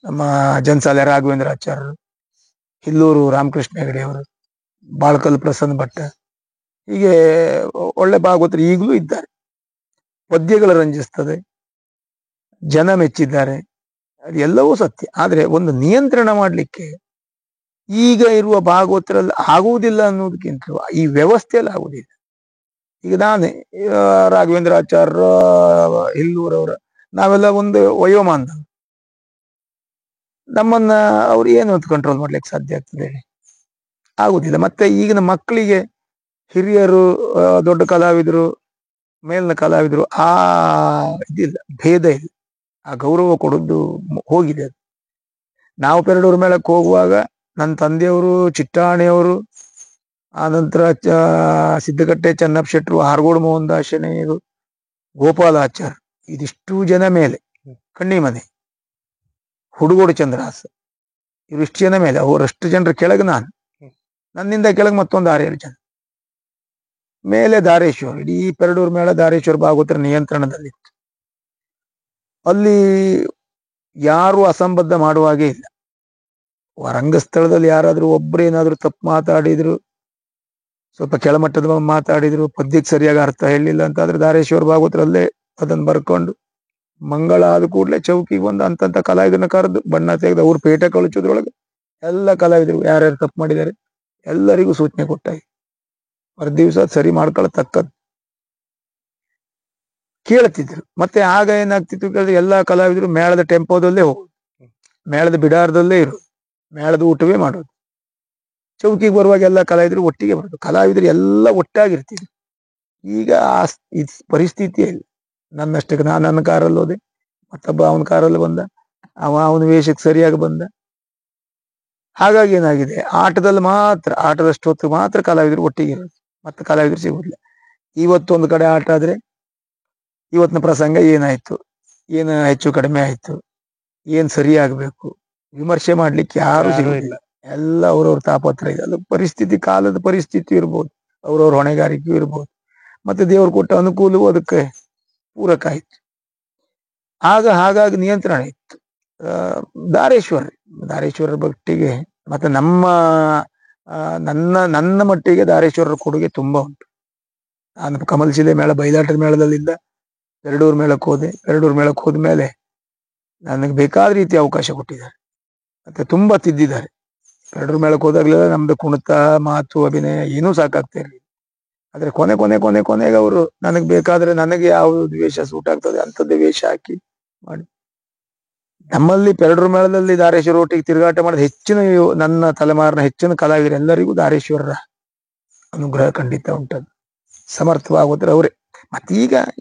ನಮ್ಮ ಜನ್ಸಾಲೆ ರಾಘವೇಂದ್ರಾಚಾರ್ಯರು, ಹಿಲ್ಲೂರು ರಾಮಕೃಷ್ಣ ಹೆಗಡೆ ಅವರು, ಬಾಳ್ಕಲ್ ಪ್ರಸನ್ನ ಭಟ್ಟ, ಹೀಗೆ ಒಳ್ಳೆ ಭಾಗವತರು ಈಗಲೂ ಇದ್ದಾರೆ. ಪದ್ಯಗಳು ರಂಜಿಸ್ತದೆ, ಜನ ಮೆಚ್ಚಿದ್ದಾರೆ, ಅದು ಎಲ್ಲವೂ ಸತ್ಯ. ಆದ್ರೆ ಒಂದು ನಿಯಂತ್ರಣ ಮಾಡ್ಲಿಕ್ಕೆ ಈಗ ಇರುವ ಭಾಗವತರಲ್ಲಿ ಆಗುವುದಿಲ್ಲ ಅನ್ನೋದಕ್ಕಿಂತ ಈ ವ್ಯವಸ್ಥೆಯಲ್ಲಿ ಆಗುವುದಿಲ್ಲ. ಈಗ ನಾನೇ ರಾಘವೇಂದ್ರಾಚಾರ್ಯ, ಹಿಲ್ಲೂರವರ, ನಾವೆಲ್ಲ ಒಂದು ವಯೋಮಾನದವರು. ನಮ್ಮನ್ನ ಅವ್ರು ಏನು ಕಂಟ್ರೋಲ್ ಮಾಡ್ಲಿಕ್ಕೆ ಸಾಧ್ಯ ಆಗ್ತದೆ? ಆಗುದಿಲ್ಲ. ಮತ್ತೆ ಈಗಿನ ಮಕ್ಕಳಿಗೆ ಹಿರಿಯರು, ದೊಡ್ಡ ಕಲಾವಿದರು, ಮೇಲಿನ ಕಲಾವಿದರು, ಆ ಇದಿಲ್ಲ, ಭೇದ ಇಲ್ಲ. ಆ ಗೌರವ ಕೊಡೋದು ಹೋಗಿದೆ. ಅದು ನಾವು ಪೆರಡೂರು ಮೇಳಕ್ಕೆ ಹೋಗುವಾಗ ನನ್ನ ತಂದೆಯವರು, ಚಿಟ್ಟಾಣಿಯವರು, ಆನಂತರ ಸಿದ್ದಗಟ್ಟೆ ಚೆನ್ನಪ್ಪ ಶೆಟ್ರು, ಆರ್ಗೋಡು ಮೋಹನ್ ದಾಶನೇಯರು, ಗೋಪಾಲಾಚಾರ್, ಇದಿಷ್ಟು ಜನ ಮೇಲೆ ಕಣ್ಣಿಮನೆ, ಹುಡುಗೋಡು ಚಂದ್ರಹಾಸ, ಇವರಿಷ್ಟು ಜನ ಮೇಲೆ, ಅವರಷ್ಟು ಜನರ ಕೆಳಗೆ ನಾನು, ನನ್ನಿಂದ ಕೆಳಗೆ ಮತ್ತೊಂದು 6-7 ಜನ ಮೇಲೆ ದಾರೇಶ್ವರ್. ಇಡೀ ಪೆರಡೂರು ಮೇಳ ದಾರೇಶ್ವರ ಭಾಗವತರ ನಿಯಂತ್ರಣದಲ್ಲಿತ್ತು. ಅಲ್ಲಿ ಯಾರು ಅಸಂಬದ್ಧ ಮಾಡುವಾಗೇ ಇಲ್ಲ. ರಂಗಸ್ಥಳದಲ್ಲಿ ಯಾರಾದ್ರೂ ಒಬ್ರೇನಾದ್ರೂ ತಪ್ಪು ಮಾತಾಡಿದ್ರು, ಸ್ವಲ್ಪ ಕೆಳಮಟ್ಟದ ಮಾತಾಡಿದ್ರು, ಪದ್ಯಕ್ಕೆ ಸರಿಯಾಗಿ ಅರ್ಥ ಹೇಳಿಲ್ಲ ಅಂತಾದ್ರೆ ದಾರೇಶ್ವರ ಭಾಗವತರಲ್ಲೇ ಅದನ್ನ ಬರ್ಕೊಂಡು ಮಂಗಳ ಆದ ಕೂಡಲೇ ಚೌಕಿಗೆ ಬಂದು ಅಂತಂತ ಕಲಾವಿದನ ಕರೆದು ಬಣ್ಣ ತೆಗೆದು ಅವ್ರು ಪೇಟೆ ಕಳಿಸೋದ್ರೊಳಗೆ ಎಲ್ಲ ಕಲಾವಿದರು ಯಾರ್ಯಾರು ತಪ್ಪು ಮಾಡಿದ್ದಾರೆ ಎಲ್ಲರಿಗೂ ಸೂಚನೆ ಕೊಟ್ಟಾಗಿ ದಿವಸ ಸರಿ ಮಾಡ್ಕೊಳತಕ್ಕದ್ದು ಕೇಳ್ತಿದ್ರು. ಮತ್ತೆ ಆಗ ಏನಾಗ್ತಿತ್ತು ಕೇಳಿದ್ರೆ ಎಲ್ಲಾ ಕಲಾವಿದರು ಮೇಳದ ಟೆಂಪೋದಲ್ಲೇ ಹೋಗುದು, ಮೇಳದ ಬಿಡಾರದಲ್ಲೇ ಇರೋದು, ಮೇಳದ ಊಟವೇ ಮಾಡೋದು. ಚೌಕಿಗೆ ಬರುವಾಗ ಎಲ್ಲ ಕಲಾವಿದರು ಒಟ್ಟಿಗೆ ಬರೋದು, ಕಲಾವಿದರು ಎಲ್ಲ ಒಟ್ಟಾಗಿರ್ತಿದ್ರು. ಈಗ ಪರಿಸ್ಥಿತಿಯೇ ಇಲ್ಲ. ನನ್ನಷ್ಟಕ್ಕೆ ನಾನು ನನ್ನ ಕಾರಲ್ಲಿ ಹೋದೆ, ಮತ್ತೊಬ್ಬ ಅವನ ಕಾರಲ್ಲಿ ಬಂದ, ಅವನ ವೇಷಕ್ಕೆ ಸರಿಯಾಗಿ ಬಂದ. ಹಾಗಾಗಿ ಏನಾಗಿದೆ, ಆಟದಷ್ಟು ಹೊತ್ತು ಮಾತ್ರ ಕಲಾವಿದರು ಒಟ್ಟಿಗೆ ಇರೋದು, ಮತ್ತೆ ಕಲಾವಿದರು ಸಿಗುದಿಲ್ಲ. ಇವತ್ತೊಂದು ಕಡೆ ಆಟ ಆದ್ರೆ ಇವತ್ತಿನ ಪ್ರಸಂಗ ಏನಾಯ್ತು, ಏನು ಹೆಚ್ಚು ಕಡಿಮೆ ಆಯ್ತು, ಏನ್ ಸರಿ ಆಗ್ಬೇಕು, ವಿಮರ್ಶೆ ಮಾಡ್ಲಿಕ್ಕೆ ಯಾರು ಸಿಗುದಿಲ್ಲ. ಎಲ್ಲ ಅವ್ರವ್ರ ತಾಪತ್ರ ಇದೆ. ಅದು ಪರಿಸ್ಥಿತಿ, ಕಾಲದ ಪರಿಸ್ಥಿತಿ ಇರ್ಬೋದು, ಅವ್ರವ್ರ ಹೊಣೆಗಾರಿಕೆ ಇರ್ಬೋದು, ಮತ್ತೆ ದೇವ್ರು ಕೊಟ್ಟ ಅನುಕೂಲವೂ ಅದಕ್ಕೆ ಪೂರಕ ಆಯ್ತು. ಹಾಗಾಗಿ ನಿಯಂತ್ರಣ ಇತ್ತು. ದಾರೇಶ್ವರರ ಮಟ್ಟಿಗೆ ಮತ್ತೆ ನನ್ನ ಮಟ್ಟಿಗೆ ದಾರೇಶ್ವರರ ಕೊಡುಗೆ ತುಂಬಾ ಉಂಟು. ನಾನು ಕಮಲ್ಶಿಲೆ ಮೇಳ, ಬಯಲಾಟದ ಮೇಳದಲ್ಲಿದ್ದ ಪೆರಡೂರು ಮೇಳಕ್ಕೆ ಹೋದ್ಮೇಲೆ ನನಗೆ ಬೇಕಾದ ರೀತಿ ಅವಕಾಶ ಕೊಟ್ಟಿದ್ದಾರೆ, ಮತ್ತೆ ತುಂಬಾ ತಿದ್ದಿದ್ದಾರೆ. ಪೆರಡೂರು ಮೇಳಕ್ಕೆ ಹೋದಾಗ್ಲೆಲ್ಲ ನಮ್ದು ಕುಣಿತ, ಮಾತು, ಅಭಿನಯ ಏನೂ ಸಾಕಾಗ್ತಾ ಇರಲಿಲ್ಲ. ಆದ್ರೆ ಕೊನೆಗೆ ಅವರು ನನಗೆ ಬೇಕಾದ್ರೆ, ನನಗೆ ಯಾವ ವೇಷ ಸೂಟ್ ಆಗ್ತದೆ ಅಂಥದ್ದೇ ವೇಷ ಹಾಕಿ ಮಾಡಿ. ನಮ್ಮಲ್ಲಿ ಪೆರಡೂರು ಮೇಳದಲ್ಲಿ ದಾರೇಶ್ವರ ಒಟ್ಟಿಗೆ ತಿರುಗಾಟ ಮಾಡಿದ ನನ್ನ ತಲೆಮಾರಿನ ಹೆಚ್ಚಿನ ಕಲಾವಿದರೆಲ್ಲರಿಗೂ ದಾರೇಶ್ವರರ ಅನುಗ್ರಹ ಖಂಡಿತ ಉಂಟದು. ಸಮರ್ಥವಾಗೋದ್ರೆ ಅವರೇ. ಮತ್ತೆ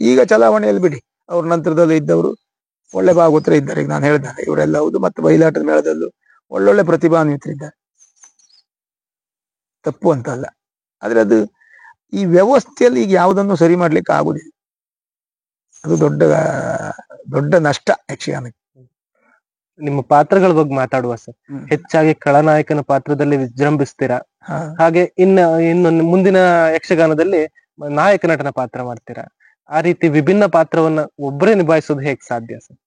ಈಗ ಚಲಾವಣೆಯಲ್ಲಿ ಬಿಡಿ, ಅವ್ರ ನಂತರದಲ್ಲಿ ಇದ್ದವರು ಒಳ್ಳೆ ಭಾಗವತರ ಇದ್ದಾರೆ. ಈಗ ನಾನು ಹೇಳಿದ್ದಾರೆ ಇವರೆಲ್ಲ ಹೌದು. ಮತ್ತೆ ಬಯಲಾಟದ ಮೇಳದಲ್ಲೂ ಒಳ್ಳೊಳ್ಳೆ ಪ್ರತಿಭಾನ್ವಿತರಿದ್ದಾರೆ, ತಪ್ಪು ಅಂತಲ್ಲ. ಆದ್ರೆ ಅದು ಈ ವ್ಯವಸ್ಥೆಯಲ್ಲಿ ಈಗ ಯಾವುದನ್ನು ಸರಿ ಮಾಡ್ಲಿಕ್ಕೆ ಆಗುದಿಲ್ಲ. ಅದು ದೊಡ್ಡ ನಷ್ಟ ಯಕ್ಷಗಾನಕ್ಕೆ. ನಿಮ್ಮ ಪಾತ್ರಗಳ ಬಗ್ಗೆ ಮಾತಾಡುವ ಸರ್. ಹೆಚ್ಚಾಗಿ ಖಳನಾಯಕನ ಪಾತ್ರದಲ್ಲಿ ವಿಜೃಂಭಿಸ್ತೀರಾ, ಹಾಗೆ ಇನ್ನು ಮುಂದಿನ ಯಕ್ಷಗಾನದಲ್ಲಿ ನಾಯಕ ನಟನ ಪಾತ್ರ ಮಾಡ್ತೀರಾ. ಆ ರೀತಿ ವಿಭಿನ್ನ ಪಾತ್ರವನ್ನ ಒಬ್ಬರೇ ನಿಭಾಯಿಸೋದು ಹೇಗ್ ಸಾಧ್ಯ ಸರ್?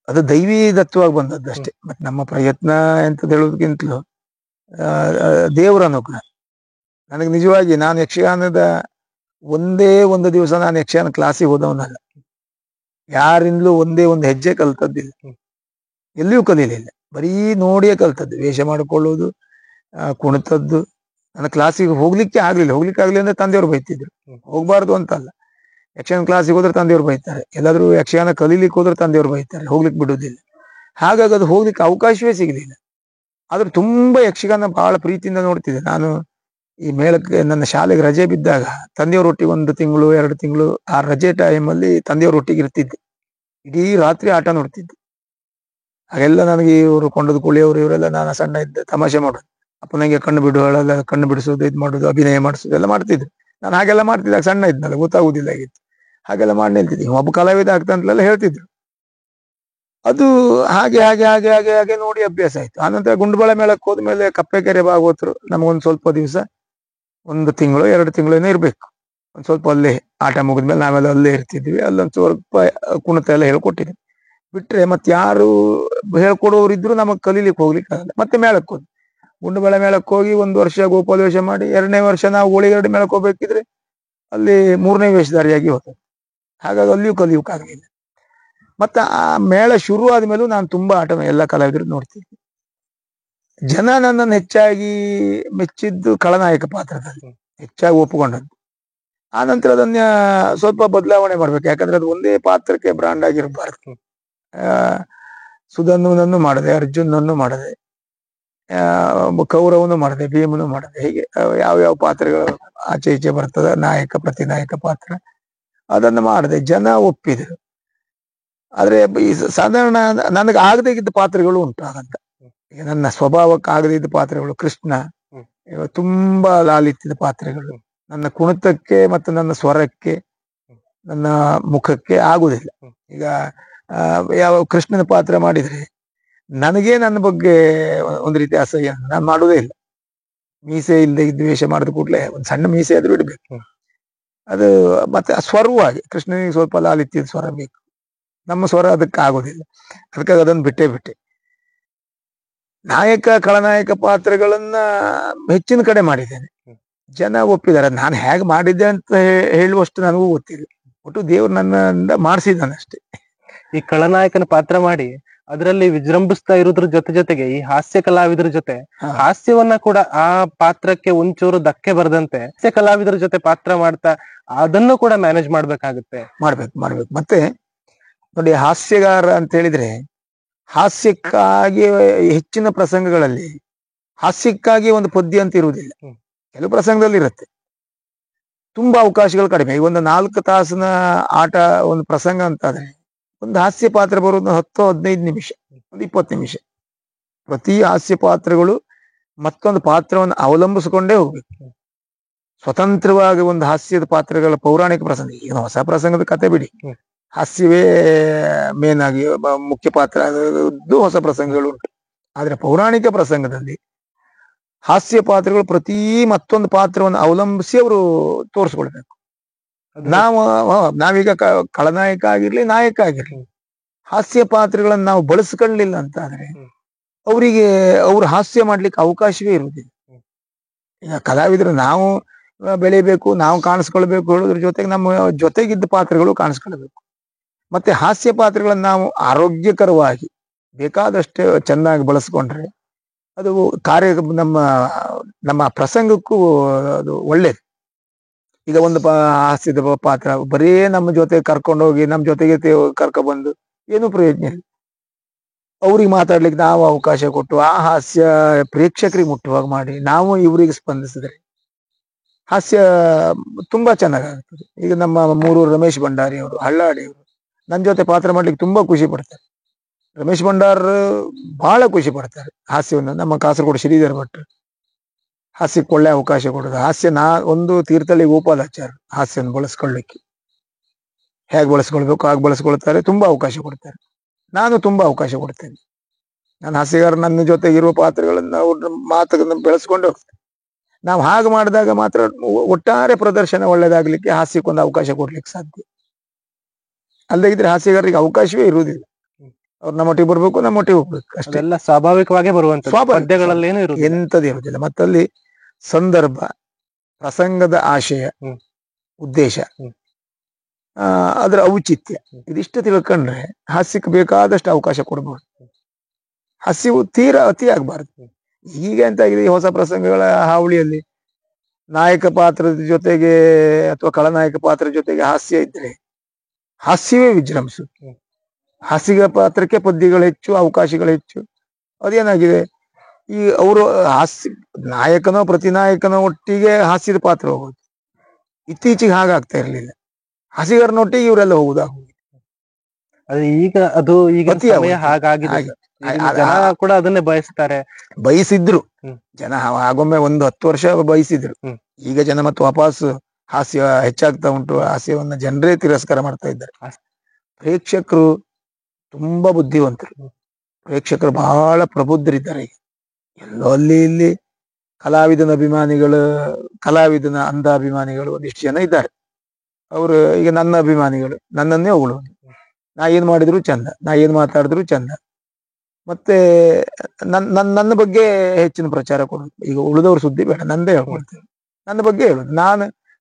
ಅದು ದೈವಿ ದತ್ತವಾಗಿ ಬಂದದ್ದಷ್ಟೇ. ಮತ್ತೆ ನಮ್ಮ ಪ್ರಯತ್ನ ಅಂತ ಹೇಳೋದಕ್ಕಿಂತಲೂ ದೇವರ ಅನುಗ್ರಹ. ನನಗೆ ನಿಜವಾಗಿ ನಾನು ಯಕ್ಷಗಾನದ ಒಂದೇ ಒಂದು ದಿವಸ ನಾನು ಯಕ್ಷಗಾನ ಕ್ಲಾಸಿಗೆ ಹೋದವನಲ್ಲ. ಯಾರಿಂದಲೂ ಒಂದೇ ಒಂದು ಹೆಜ್ಜೆ ಕಲ್ತದ್ದಿಲ್ಲ, ಎಲ್ಲಿಯೂ ಕಲೀಲಿಲ್ಲ. ಬರೀ ನೋಡಿಯೇ ಕಲ್ತದ್ದು. ವೇಷ ಮಾಡಿಕೊಳ್ಳೋದು, ಕುಣಿತದ್ದು. ನನ್ನ ಕ್ಲಾಸಿಗೆ ಹೋಗ್ಲಿಕ್ಕೆ ಆಗ್ಲಿಲ್ಲ ಅಂದ್ರೆ ತಂದೆಯವರು ಬೈತಿದ್ರು. ಹೋಗ್ಬಾರ್ದು ಅಂತಲ್ಲ, ಯಕ್ಷಗಾನ ಕ್ಲಾಸಿಗೆ ಹೋದ್ರೆ ತಂದೆಯವರು ಬೈತಾರೆ. ಎಲ್ಲಾದ್ರೂ ಯಕ್ಷಗಾನ ಕಲೀಲಿಕ್ಕೆ ಹೋದ್ರೆ ತಂದೆಯವರು ಬೈತಾರೆ, ಹೋಗ್ಲಿಕ್ಕೆ ಬಿಡುದಿಲ್ಲ. ಹಾಗಾಗಿ ಅದು ಹೋಗ್ಲಿಕ್ಕೆ ಅವಕಾಶವೇ ಸಿಗಲಿಲ್ಲ. ಆದ್ರೆ ತುಂಬಾ ಯಕ್ಷಗಾನ ಬಹಳ ಪ್ರೀತಿಯಿಂದ ನೋಡ್ತಿದ್ದೆ ನಾನು. ಈ ಮೇಳಕ್ಕೆ ನನ್ನ ಶಾಲೆಗೆ ರಜೆ ಬಿದ್ದಾಗ ತಂದೆಯವರೊಟ್ಟಿಗೆ 1 ತಿಂಗಳು 2 ತಿಂಗಳು ಆ ರಜೆ ಟೈಮಲ್ಲಿ ತಂದೆಯವರೊಟ್ಟಿಗೆ ಇರ್ತಿದ್ದೆ. ಇಡೀ ರಾತ್ರಿ ಆಟ ನೋಡ್ತಿದ್ದೆ. ಹಾಗೆಲ್ಲ ನನಗೆ ಇವರು ಕೊಂಡದ ಕುಳಿಯವರು ಇವರೆಲ್ಲ, ನಾನು ಸಣ್ಣ ಇದ್ದೆ, ತಮಾಷೆ ಮಾಡೋದು. ಅಪ್ಪನಿಗೆ ಕಣ್ಣು ಬಿಡಿಸೋದು, ಇದು ಮಾಡೋದು, ಅಭಿನಯ ಮಾಡಿಸೋದು ಎಲ್ಲ ಮಾಡ್ತಿದ್ರು. ನಾನು ಹಾಗೆಲ್ಲ ಮಾಡ್ತಿದ್ದಾಗ ಸಣ್ಣ ಇದ್ನಲ್ಲ, ಗೊತ್ತಾಗುದಿಲ್ಲ ಆಗಿತ್ತು. ಹಾಗೆಲ್ಲ ಮಾಡಿ ನಿಲ್ತಿದ್ದೆ. ಒಬ್ಬ ಕಲಾವಿದ ಆಗ್ತಂತಲೆಲ್ಲ ಹೇಳ್ತಿದ್ರು. ಅದು ಹಾಗೆ ನೋಡಿ ಅಭ್ಯಾಸ ಆಯ್ತು. ಆನಂತರ ಗುಂಡುಬಳ ಮೇಳಕ್ಕೆ ಹೋದ್ಮೇಲೆ ಕಪ್ಪೆಕೆರೆ ಭಾಗವತರು ನಮಗೊಂದು ಸ್ವಲ್ಪ ದಿವಸ, 1 ತಿಂಗಳು 2 ತಿಂಗಳು ಏನೋ ಇರ್ಬೇಕು, ಒಂದ್ ಸ್ವಲ್ಪ ಅಲ್ಲೇ ಆಟ ಮುಗಿದ್ಮೇಲೆ ನಾವೆಲ್ಲ ಅಲ್ಲೇ ಇರ್ತಿದ್ವಿ. ಅಲ್ಲೊಂದು ಸ್ವಲ್ಪ ಕುಣಿತ ಎಲ್ಲ ಹೇಳ್ಕೊಟ್ಟಿದ್ವಿ. ಬಿಟ್ರೆ ಮತ್ತೆ ಯಾರು ಹೇಳ್ಕೊಡೋರು ಇದ್ರು ನಮಗ್ ಕಲೀಲಿಕ್ಕೆ ಹೋಗ್ಲಿಕ್ಕೆ ಆಗಲ್ಲ. ಮತ್ತೆ ಮೇಳಕ್ಕೆ ಹೋದ್ವಿ. ಗುಂಡುಬಳ ಮೇಳಕ್ಕೆ ಹೋಗಿ 1 ವರ್ಷ ಗೋಪಾಲ ವೇಷ ಮಾಡಿ, 2ನೇ ವರ್ಷ ನಾವು ಹೋಳಿಗರಡಿ ಮೇಳಕ್ಕೆ ಹೋಗ್ಬೇಕಿದ್ರೆ ಅಲ್ಲಿ 3ನೇ ವೇಷಧಾರಿಯಾಗಿ ಹೋಗ್ತದೆ. ಹಾಗಾಗಿ ಅಲ್ಲಿಯೂ ಕಲಿಯೋಕ್ಕಾಗಲಿಲ್ಲ. ಮತ್ತೆ ಆ ಮೇಳ ಶುರು ಆದ್ಮೇಲೂ ನಾನು ತುಂಬಾ ಆಟ ಎಲ್ಲ ಕಲಾವಿದರು ನೋಡ್ತಿದ್ದೆ. ಜನ ನನ್ನನ್ನು ಹೆಚ್ಚಾಗಿ ಮೆಚ್ಚಿದ್ದು ಖಳನಾಯಕ ಪಾತ್ರದಲ್ಲಿ, ಹೆಚ್ಚಾಗಿ ಒಪ್ಪಿಕೊಂಡದ್ದು. ಆ ನಂತರ ಅದನ್ನ ಸ್ವಲ್ಪ ಬದಲಾವಣೆ ಮಾಡ್ಬೇಕು. ಯಾಕಂದ್ರೆ ಅದು ಒಂದೇ ಪಾತ್ರಕ್ಕೆ ಬ್ರಾಂಡ್ ಆಗಿರಬಾರ್ದು. ಸುಧನ್ವನನ್ನು ಮಾಡದೆ, ಅರ್ಜುನನ್ನು ಮಾಡದೆ, ಕೌರವನು ಮಾಡದೆ, ಭೀಮನು ಮಾಡದೆ, ಹೀಗೆ ಯಾವ ಪಾತ್ರಗಳು ಆಚೆ ಈಚೆ ಬರ್ತದ, ನಾಯಕ ಪ್ರತಿನಾಯಕ ಪಾತ್ರ, ಅದನ್ನು ಮಾಡದೆ ಜನ ಒಪ್ಪಿದ್ರು. ಆದ್ರೆ ಈ ಸಾಧಾರಣ ನನಗೆ ಆಗದೇ ಇದ್ದ ಪಾತ್ರಗಳು ಉಂಟು. ಹಾಗಂತ ಈಗ ನನ್ನ ಸ್ವಭಾವಕ್ಕೆ ಆಗದೇ ಇದ್ದ ಪಾತ್ರಗಳು, ಕೃಷ್ಣ ತುಂಬಾ ಲಾಲಿತ್ಯದ ಪಾತ್ರಗಳು ನನ್ನ ಕುಣಿತಕ್ಕೆ ಮತ್ತು ನನ್ನ ಸ್ವರಕ್ಕೆ, ನನ್ನ ಮುಖಕ್ಕೆ ಆಗುದಿಲ್ಲ. ಈಗ ಯಾವ ಕೃಷ್ಣನ ಪಾತ್ರ ಮಾಡಿದ್ರೆ ನನಗೇ ನನ್ನ ಬಗ್ಗೆ ಒಂದು ರೀತಿ ಅಸಹ್ಯ, ನಾನು ಮಾಡುವುದೇ ಇಲ್ಲ. ಮೀಸೆ ಇಲ್ಲದೆ ದ್ವೇಷ ಮಾಡಿದ ಕೂಡಲೇ ಒಂದು ಸಣ್ಣ ಮೀಸೆ ಆದ್ರೂ ಇಡ್ಬೇಕು. ಅದು ಮತ್ತೆ ಸ್ವರವೂ ಹಾಗೆ, ಕೃಷ್ಣನಿಗೆ ಸ್ವಲ್ಪ ಲಾಲಿತ್ಯದ ಸ್ವರ ಬೇಕು, ನಮ್ಮ ಸ್ವರ ಅದಕ್ಕೆ ಆಗೋದಿಲ್ಲ. ಅದಕ್ಕಾಗಿ ಅದನ್ನು ಬಿಟ್ಟೆ. ಖಳನಾಯಕ ಪಾತ್ರಗಳನ್ನ ಹೆಚ್ಚಿನ ಕಡೆ ಮಾಡಿದ್ದೇನೆ, ಜನ ಒಪ್ಪಿದ್ದಾರೆ. ನಾನು ಹೇಗೆ ಮಾಡಿದ್ದೆ ಅಂತ ಹೇಳುವಷ್ಟು ನನಗೂ ಗೊತ್ತಿಲ್ಲ. ಒಟ್ಟು ದೇವ್ರು ನನ್ನಿಂದ ಮಾಡಿಸಿದ್ದಾನಷ್ಟೇ. ಈ ಖಳನಾಯಕನ ಪಾತ್ರ ಮಾಡಿ ಅದರಲ್ಲಿ ವಿಜೃಂಭಿಸ್ತಾ ಇರೋದ್ರ ಜೊತೆಗೆ ಈ ಹಾಸ್ಯ ಕಲಾವಿದರ ಜೊತೆ ಹಾಸ್ಯವನ್ನ ಕೂಡ ಆ ಪಾತ್ರಕ್ಕೆ ಒಂಚೂರು ಧಕ್ಕೆ ಬರದಂತೆ ಹಾಸ್ಯ ಕಲಾವಿದರ ಜೊತೆ ಪಾತ್ರ ಮಾಡ್ತಾ ಅದನ್ನು ಕೂಡ ಮ್ಯಾನೇಜ್ ಮಾಡ್ಬೇಕಾಗುತ್ತೆ. ಮಾಡ್ಬೇಕು. ಮತ್ತೆ ನೋಡಿ, ಹಾಸ್ಯಗಾರ ಅಂತ ಹೇಳಿದ್ರೆ ಹಾಸ್ಯಕ್ಕಾಗಿ ಹೆಚ್ಚಿನ ಪ್ರಸಂಗಗಳಲ್ಲಿ ಹಾಸ್ಯಕ್ಕಾಗಿ ಒಂದು ಪದ್ಯ ಅಂತ ಇರುವುದಿಲ್ಲ. ಕೆಲವು ಪ್ರಸಂಗದಲ್ಲಿ ಇರುತ್ತೆ. ತುಂಬಾ ಅವಕಾಶಗಳು ಕಡಿಮೆ. ಈ ಒಂದು 4 ತಾಸಿನ ಆಟ, ಒಂದು ಪ್ರಸಂಗ ಅಂತಾದ್ರೆ ಒಂದು ಹಾಸ್ಯ ಪಾತ್ರ ಬರೋದು 10-15 ನಿಮಿಷ, ಒಂದು 20 ನಿಮಿಷ. ಪ್ರತಿ ಹಾಸ್ಯ ಪಾತ್ರಗಳು ಮತ್ತೊಂದು ಪಾತ್ರವನ್ನು ಅವಲಂಬಿಸಿಕೊಂಡೇ ಹೋಗ್ಬೇಕು. ಸ್ವತಂತ್ರವಾಗಿ ಒಂದು ಹಾಸ್ಯದ ಪಾತ್ರಗಳ ಪೌರಾಣಿಕ ಪ್ರಸಂಗ, ಈಗ ಹೊಸ ಪ್ರಸಂಗದ ಕತೆ ಬಿಡಿ, ಹಾಸ್ಯವೇ ಮೇನ್ ಆಗಿ ಮುಖ್ಯ ಪಾತ್ರ ಅದು ಹೊಸ ಪ್ರಸಂಗಗಳು ಉಂಟು. ಆದ್ರೆ ಪೌರಾಣಿಕ ಪ್ರಸಂಗದಲ್ಲಿ ಹಾಸ್ಯ ಪಾತ್ರಗಳು ಪ್ರತಿ ಮತ್ತೊಂದು ಪಾತ್ರವನ್ನು ಅವಲಂಬಿಸಿ ಅವರು ತೋರಿಸ್ಕೊಳ್ಬೇಕು. ನಾವೀಗ ಖಳನಾಯಕ ಆಗಿರ್ಲಿ, ನಾಯಕ ಆಗಿರ್ಲಿ, ಹಾಸ್ಯ ಪಾತ್ರಗಳನ್ನು ನಾವು ಬಳಸ್ಕೊಳ್ಳಿಲ್ಲ ಅಂತ ಆದ್ರೆ ಅವರಿಗೆ ಅವ್ರು ಹಾಸ್ಯ ಮಾಡ್ಲಿಕ್ಕೆ ಅವಕಾಶವೇ ಇರುವುದಿಲ್ಲ. ಈಗ ಕಲಾವಿದರು ನಾವು ಬೆಳಿಬೇಕು, ನಾವು ಕಾಣಿಸ್ಕೊಳ್ಬೇಕು ಹೇಳೋದ್ರ ಜೊತೆಗೆ ನಮ್ಮ ಜೊತೆಗಿದ್ದ ಪಾತ್ರಗಳು ಕಾಣಿಸ್ಕೊಳ್ಬೇಕು. ಮತ್ತೆ ಹಾಸ್ಯ ಪಾತ್ರಗಳನ್ನು ನಾವು ಆರೋಗ್ಯಕರವಾಗಿ ಬೇಕಾದಷ್ಟು ಚೆನ್ನಾಗಿ ಬಳಸ್ಕೊಂಡ್ರೆ ಅದು ನಮ್ಮ ನಮ್ಮ ಪ್ರಸಂಗಕ್ಕೂ ಅದು ಒಳ್ಳೇದು. ಈಗ ಒಂದು ಹಾಸ್ಯದ ಪಾತ್ರ ಬರೀ ನಮ್ಮ ಜೊತೆ ಕರ್ಕೊಂಡೋಗಿ ನಮ್ಮ ಜೊತೆಗೆ ಕರ್ಕೊಬಂದು ಏನು ಪ್ರಯೋಜನ ಇಲ್ಲ. ಅವ್ರಿಗೆ ಮಾತಾಡ್ಲಿಕ್ಕೆ ನಾವು ಅವಕಾಶ ಕೊಟ್ಟು ಆ ಹಾಸ್ಯ ಪ್ರೇಕ್ಷಕರಿಗೆ ಮುಟ್ಟುವಾಗ ಮಾಡಿ ನಾವು ಇವರಿಗೆ ಸ್ಪಂದಿಸಿದ್ರೆ ಹಾಸ್ಯ ತುಂಬಾ ಚೆನ್ನಾಗಾಗ್ತದೆ. ಈಗ ನಮ್ಮ ಮೂರೂರು ರಮೇಶ್ ಭಂಡಾರಿ ಅವರು, ಹಳ್ಳಾಡಿ ಅವರು ನನ್ನ ಜೊತೆ ಪಾತ್ರ ಮಾಡ್ಲಿಕ್ಕೆ ತುಂಬಾ ಖುಷಿ ಪಡ್ತಾರೆ. ರಮೇಶ್ ಭಂಡಾರ್ ಬಹಳ ಖುಷಿ ಪಡ್ತಾರೆ ಹಾಸ್ಯವನ್ನು. ನಮ್ಮ ಕಾಸರಗೋಡು ಶ್ರೀಧರ್ ಭಟ್ರು ಹಾಸ್ಯಕ್ಕೆ ಒಳ್ಳೆ ಅವಕಾಶ ಕೊಡೋದು. ಹಾಸ್ಯ ಒಂದು ತೀರ್ಥಹಳ್ಳಿ ಗೋಪಾಲಾಚಾರ್ಯ ಹಾಸ್ಯವನ್ನು ಬಳಸ್ಕೊಳ್ಳಿಕ್ಕೆ ಹೇಗೆ ಬಳಸ್ಕೊಳ್ಬೇಕು ಹಾಗೆ ಬಳಸ್ಕೊಳ್ತಾರೆ, ತುಂಬಾ ಅವಕಾಶ ಕೊಡ್ತಾರೆ. ನಾನು ತುಂಬಾ ಅವಕಾಶ ಕೊಡ್ತೇನೆ. ನಾನು ಹಾಸ್ಯಗಾರ ನನ್ನ ಜೊತೆಗೆ ಇರುವ ಪಾತ್ರಗಳನ್ನ ಅವ್ರ ಮಾತುಗಳನ್ನು ಬೆಳೆಸ್ಕೊಂಡು ಹೋಗ್ತೇನೆ. ನಾವು ಹಾಗೆ ಮಾಡಿದಾಗ ಮಾತ್ರ ಒಟ್ಟಾರೆ ಪ್ರದರ್ಶನ ಒಳ್ಳೇದಾಗ್ಲಿಕ್ಕೆ ಹಾಸ್ಯಕ್ಕೊಂದು ಅವಕಾಶ ಕೊಡ್ಲಿಕ್ಕೆ ಸಾಧ್ಯ. ಅಲ್ಲದೆ ಇದ್ರೆ ಹಾಸ್ಯಗಾರರಿಗೆ ಅವಕಾಶವೇ ಇರುವುದಿಲ್ಲ. ಅವ್ರು ನಮ್ಮೊಟ್ಟಿಗೆ ಬರ್ಬೇಕು, ನಮ್ಮೊಟ್ಟಿಗೆ ಹೋಗ್ಬೇಕು ಅಷ್ಟೇ. ಎಲ್ಲ ಸ್ವಾಭಾವಿಕವಾಗಿ ಬರುವಂತ ಎಂತದ್ದು ಇರುವುದಿಲ್ಲ. ಮತ್ತಲ್ಲಿ ಸಂದರ್ಭ, ಪ್ರಸಂಗದ ಆಶಯ, ಉದ್ದೇಶ, ಅದರ ಔಚಿತ್ಯ ಇದಿಷ್ಟು ತಿಳ್ಕೊಂಡ್ರೆ ಹಾಸ್ಯಕ್ಕೆ ಬೇಕಾದಷ್ಟು ಅವಕಾಶ ಕೊಡ್ಬೋದು. ಹಾಸ್ಯವು ತೀರಾ ಅತಿ ಆಗ್ಬಾರ್ದು. ಈಗ ಎಂತ ಆಗಿದೆ, ಈ ಹೊಸ ಪ್ರಸಂಗಗಳ ಹಾವಳಿಯಲ್ಲಿ ನಾಯಕ ಪಾತ್ರದ ಜೊತೆಗೆ ಅಥವಾ ಖಳನಾಯಕ ಪಾತ್ರದ ಜೊತೆಗೆ ಹಾಸ್ಯ ಇದ್ರೆ ಹಾಸ್ಯವೇ ವಿಜೃಂಭಿಸುತ್ತೆ. ಹಾಸ್ಯ ಪಾತ್ರಕ್ಕೆ ಪದ್ಯಗಳು ಹೆಚ್ಚು, ಅವಕಾಶಗಳು ಹೆಚ್ಚು. ಅದೇನಾಗಿದೆ, ಈ ಅವರು ನಾಯಕನೋ ಪ್ರತಿನಾಯಕನೋ ಒಟ್ಟಿಗೆ ಹಾಸ್ಯದ ಪಾತ್ರ ಹೋಗೋದು. ಇತ್ತೀಚೆಗೆ ಹಾಗಾಗ್ತಾ ಇರ್ಲಿಲ್ಲ. ಹಾಸ್ಯಗಾರನೊಟ್ಟಿಗೆ ಇವರೆಲ್ಲ ಹೋಗುದಾಗೋದು. ಈಗ ಸಮಯ ಹಾಗಾಗಿದೆ. ಜನ ಕೂಡ ಅದನ್ನೇ ಬಯಸಿದ್ರು ಜನ. ಆಗೊಮ್ಮೆ ಒಂದು 10 ವರ್ಷ ಬಯಸಿದ್ರು. ಈಗ ಜನ ಮತ್ತು ವಾಪಸ್ ಹಾಸ್ಯ ಹೆಚ್ಚಾಗ್ತಾ ಉಂಟು. ಹಾಸ್ಯವನ್ನ ಜನರೇ ತಿರಸ್ಕಾರ ಮಾಡ್ತಾ ಇದ್ದಾರೆ. ಪ್ರೇಕ್ಷಕರು ತುಂಬಾ ಬುದ್ಧಿವಂತರು, ಪ್ರೇಕ್ಷಕರು ಬಹಳ ಪ್ರಬುದ್ಧರಿದ್ದಾರೆ. ಈಗ ಎಲ್ಲೋ ಅಲ್ಲಿ ಇಲ್ಲಿ ಕಲಾವಿದನ ಅಭಿಮಾನಿಗಳು, ಕಲಾವಿದನ ಅಂಧ ಅಭಿಮಾನಿಗಳು ಒಂದಿಷ್ಟು ಜನ ಇದ್ದಾರೆ. ಅವರು ಈಗ ನನ್ನ ಅಭಿಮಾನಿಗಳು, ನನ್ನನ್ನೇ ಹೊಗಳುವುದು. ನಾ ಏನ್ ಮಾಡಿದ್ರು ಚಂದ, ನಾ ಏನ್ ಮಾತಾಡಿದ್ರು ಚಂದ. ಮತ್ತೆ ನನ್ನ ಬಗ್ಗೆ ಹೆಚ್ಚಿನ ಪ್ರಚಾರ ಕೊಡೋದು. ಈಗ ಉಳಿದವ್ರ ಸುದ್ದಿ ಬೇಡ, ನಂದೇ ಹೇಳ್ಕೊಳ್ತೇನೆ. ನನ್ನ ಬಗ್ಗೆ ಹೇಳುದು.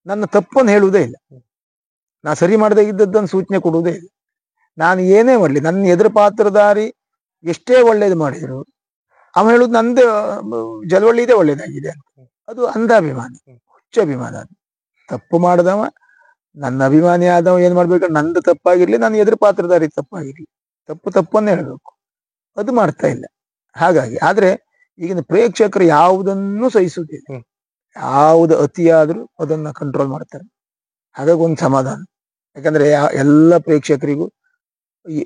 ನನ್ನ ತಪ್ಪನ್ನು ಹೇಳುವುದೇ ಇಲ್ಲ. ನಾ ಸರಿ ಮಾಡದೇ ಇದ್ದದ್ದನ್ನು ಸೂಚನೆ ಕೊಡುವುದೇ ಇಲ್ಲ. ನಾನು ಏನೇ ಮಾಡ್ಲಿ, ನನ್ನ ಎದುರು ಪಾತ್ರಧಾರಿ ಎಷ್ಟೇ ಒಳ್ಳೇದು ಮಾಡಿದ್ರು ಅವ ಹೇಳುದು ನಂದೇ ಜಲವಳ್ಳಿ ಇದೆ ಒಳ್ಳೇದಾಗಿದೆ ಅಂತ. ಅದು ಅಂಧಾಭಿಮಾನ, ಹುಚ್ಚ ಅಭಿಮಾನ. ಅದು ತಪ್ಪು ಮಾಡದವ, ನನ್ನ ಅಭಿಮಾನಿ ಆದವ ಏನ್ ಮಾಡ್ಬೇಕು, ನಂದು ತಪ್ಪಾಗಿರ್ಲಿ, ನನ್ನ ಎದುರು ಪಾತ್ರಧಾರಿ ತಪ್ಪಾಗಿರ್ಲಿ, ತಪ್ಪನ್ನೇ ಹೇಳ್ಬೇಕು. ಅದು ಮಾಡ್ತಾ ಇಲ್ಲ. ಹಾಗಾಗಿ ಆದ್ರೆ ಈಗಿನ ಪ್ರೇಕ್ಷಕರು ಯಾವುದನ್ನು ಸಹಿಸುವುದಿಲ್ಲ. ಯಾವುದು ಅತಿಯಾದ್ರೂ ಅದನ್ನ ಕಂಟ್ರೋಲ್ ಮಾಡ್ತಾರೆ. ಹಾಗಾಗಿ ಒಂದು ಸಮಾಧಾನ. ಯಾಕಂದ್ರೆ ಎಲ್ಲ ಪ್ರೇಕ್ಷಕರಿಗೂ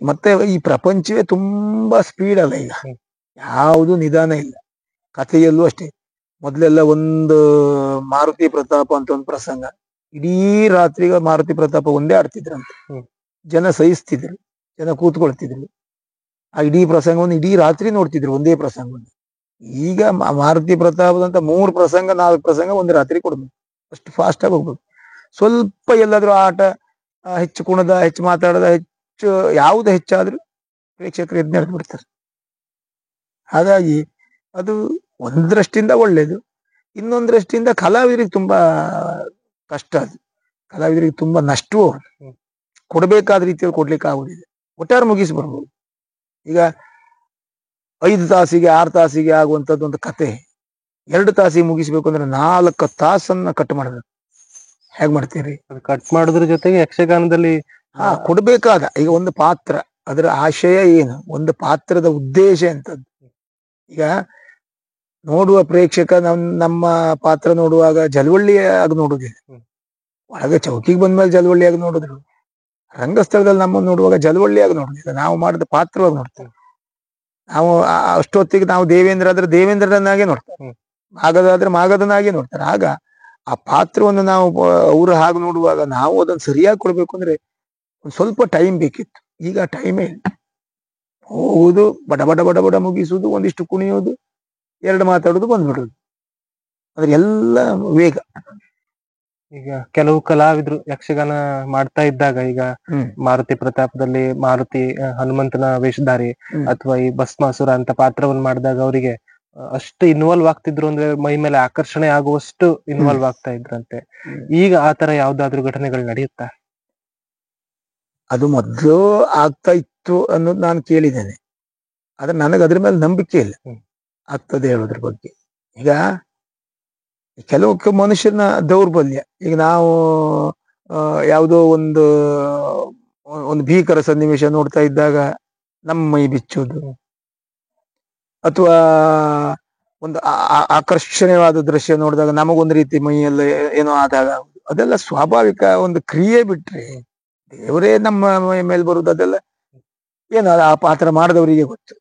ಮತ್ತೆ ಈ ಪ್ರಪಂಚವೇ ತುಂಬಾ ಸ್ಪೀಡ್ ಅಲ್ಲ ಈಗ. ಯಾವುದು ನಿಧಾನ ಇಲ್ಲ. ಕಥೆಯಲ್ಲೂ ಅಷ್ಟೇ. ಮೊದ್ಲೆಲ್ಲ ಒಂದು ಮಾರುತಿ ಪ್ರತಾಪ ಅಂತ ಒಂದು ಪ್ರಸಂಗ, ಇಡೀ ರಾತ್ರಿಗೆ ಮಾರುತಿ ಪ್ರತಾಪ ಒಂದೇ ಆಡ್ತಿದ್ರಂತ. ಜನ ಸಹಿಸ್ತಿದ್ರು, ಜನ ಕೂತ್ಕೊಳ್ತಿದ್ರು. ಆ ಇಡೀ ಪ್ರಸಂಗವನ್ನು ಇಡೀ ರಾತ್ರಿ ನೋಡ್ತಿದ್ರು, ಒಂದೇ ಪ್ರಸಂಗವನ್ನು. ಈಗ ಮಾರುತಿ ಪ್ರತಾಪದಂತ 3 ಪ್ರಸಂಗ 4 ಪ್ರಸಂಗ ಒಂದು ರಾತ್ರಿ ಕೊಡ್ಬೇಕು. ಅಷ್ಟು ಫಾಸ್ಟ್ ಆಗಿ ಹೋಗ್ಬೇಕು. ಸ್ವಲ್ಪ ಎಲ್ಲಾದ್ರೂ ಆಟ, ಹೆಚ್ಚು ಕುಣದ, ಹೆಚ್ಚು ಮಾತಾಡದ, ಹೆಚ್ಚು ಯಾವ್ದು ಹೆಚ್ಚಾದ್ರೂ ಪ್ರೇಕ್ಷಕರು ಎದ್ದು ಬಿಡ್ತಾರೆ. ಹಾಗಾಗಿ ಅದು ಒಂದರಷ್ಟಿಂದ ಒಳ್ಳೇದು, ಇನ್ನೊಂದರಷ್ಟಿಂದ ಕಲಾವಿದರಿಗೆ ತುಂಬಾ ಕಷ್ಟ. ಅದು ಕಲಾವಿದರಿಗೆ ತುಂಬಾ ನಷ್ಟವೂ. ಕೊಡ್ಬೇಕಾದ ರೀತಿಯಲ್ಲಿ ಕೊಡ್ಲಿಕ್ಕೆ ಆಗುದಿಲ್ಲ. ಒಟ್ಟಾರೆ ಮುಗಿಸಿ ಬರ್ಬೋದು. ಈಗ 5 ತಾಸಿಗೆ 6 ತಾಸಿಗೆ ಆಗುವಂತದ್ದು ಒಂದು ಕತೆ 2 ತಾಸಿಗೆ ಮುಗಿಸ್ಬೇಕು ಅಂದ್ರೆ 4 ತಾಸನ್ನ ಕಟ್ ಮಾಡ್ಬೇಕು. ಹೇಗ್ ಮಾಡ್ತೀರಿ? ಕಟ್ ಮಾಡೋದ್ರ ಜೊತೆಗೆ ಯಕ್ಷಗಾನದಲ್ಲಿ ಕೊಡ್ಬೇಕಾದ ಈಗ ಒಂದು ಪಾತ್ರ, ಅದರ ಆಶಯ ಏನು, ಒಂದು ಪಾತ್ರದ ಉದ್ದೇಶ ಎಂತದ್ದು. ಈಗ ನೋಡುವ ಪ್ರೇಕ್ಷಕ ನಮ್ಮ ಪಾತ್ರ ನೋಡುವಾಗ ಜಲವಳ್ಳಿಯಾಗಿ ನೋಡುದಿಲ್ಲ, ಒಳಗೆ ಚೌಕಿಗೆ ಬಂದ್ಮೇಲೆ ಜಲವಳ್ಳಿಯಾಗಿ ನೋಡಿದ್ರು. ರಂಗಸ್ಥಳದಲ್ಲಿ ನಮ್ಮನ್ನು ನೋಡುವಾಗ ಜಲವಳ್ಳಿಯಾಗಿ ನೋಡುದಿಲ್ಲ, ನಾವು ಮಾಡಿದ ಪಾತ್ರವಾಗಿ ನೋಡ್ತೇವೆ. ನಾವು ಅಷ್ಟೊತ್ತಿಗೆ ನಾವು ದೇವೇಂದ್ರ ಆದ್ರೆ ದೇವೇಂದ್ರನಾಗೆ ನೋಡ್ತಾರೆ, ಮಾಗದಾದ್ರೆ ಮಾಗದನಾಗೆ ನೋಡ್ತಾರೆ. ಆಗ ಆ ಪಾತ್ರವನ್ನು ನಾವು ಅವ್ರ ಹಾಗೆ ನೋಡುವಾಗ ನಾವು ಅದನ್ನು ಸರಿಯಾಗಿ ಕೊಡ್ಬೇಕು ಅಂದ್ರೆ ಒಂದ್ ಸ್ವಲ್ಪ ಟೈಮ್ ಬೇಕಿತ್ತು. ಈಗ ಟೈಮೇ ಇಲ್ಲ. ಹೋಗುದು, ಬಡ ಬಡ ಬಡ ಬಡ ಮುಗಿಸುದು, ಒಂದಿಷ್ಟು ಕುಣಿಯೋದು, ಎರಡು ಮಾತಾಡುದು, ಬಂದ್ಬಿಡುದು. ಅದ್ರ ಎಲ್ಲ ವೇಗ. ಈಗ ಕೆಲವು ಕಲಾವಿದ್ರು ಯಕ್ಷಗಾನ ಮಾಡ್ತಾ ಇದ್ದಾಗ, ಈಗ ಮಾರುತಿ ಪ್ರತಾಪದಲ್ಲಿ ಮಾರುತಿ ಹನುಮಂತನ ವೇಷಧಾರಿ ಅಥವಾ ಈ ಭಸ್ಮಾಸುರ ಅಂತ ಪಾತ್ರವನ್ನು ಮಾಡಿದಾಗ ಅವರಿಗೆ ಅಷ್ಟು ಇನ್ವಾಲ್ವ್ ಆಗ್ತಿದ್ರು ಅಂದ್ರೆ ಮೈ ಮೇಲೆ ಆಕರ್ಷಣೆ ಆಗುವಷ್ಟು ಇನ್ವಾಲ್ವ್ ಆಗ್ತಾ ಇದ್ರಂತೆ. ಈಗ ಆತರ ಯಾವ್ದಾದ್ರು ಘಟನೆಗಳು ನಡೆಯುತ್ತಾ? ಅದು ಮೊದ್ಲು ಆಗ್ತಾ ಇತ್ತು ಅನ್ನೋದು ನಾನು ಕೇಳಿದ್ದೇನೆ, ಆದ್ರೆ ನನಗೆ ಅದ್ರ ಮೇಲೆ ನಂಬಿಕೆ ಇಲ್ಲ ಆಗ್ತದೆ ಹೇಳೋದ್ರ ಬಗ್ಗೆ. ಈಗ ಕೆಲವು ಮನುಷ್ಯನ ದೌರ್ಬಲ್ಯ. ಈಗ ನಾವು ಯಾವುದೋ ಒಂದು ಭೀಕರ ಸನ್ನಿವೇಶ ನೋಡ್ತಾ ಇದ್ದಾಗ ನಮ್ಮ ಮೈ ಬಿಚ್ಚೋದು, ಅಥವಾ ಒಂದು ಆಕರ್ಷಣೀಯವಾದ ದೃಶ್ಯ ನೋಡಿದಾಗ ನಮಗೊಂದು ರೀತಿ ಮೈಯೆಲ್ಲ ಏನೋ ಆದಾಗ, ಅದೆಲ್ಲ ಸ್ವಾಭಾವಿಕ ಒಂದು ಕ್ರಿಯೆ. ಬಿಟ್ರೆ ದೇವರೇ ನಮ್ಮ ಮೈ ಮೇಲೆ ಬರುದು ಅದೆಲ್ಲ ಏನು ಆ ಪಾತ್ರ ಮಾಡಿದವರಿಗೆ ಗೊತ್ತು.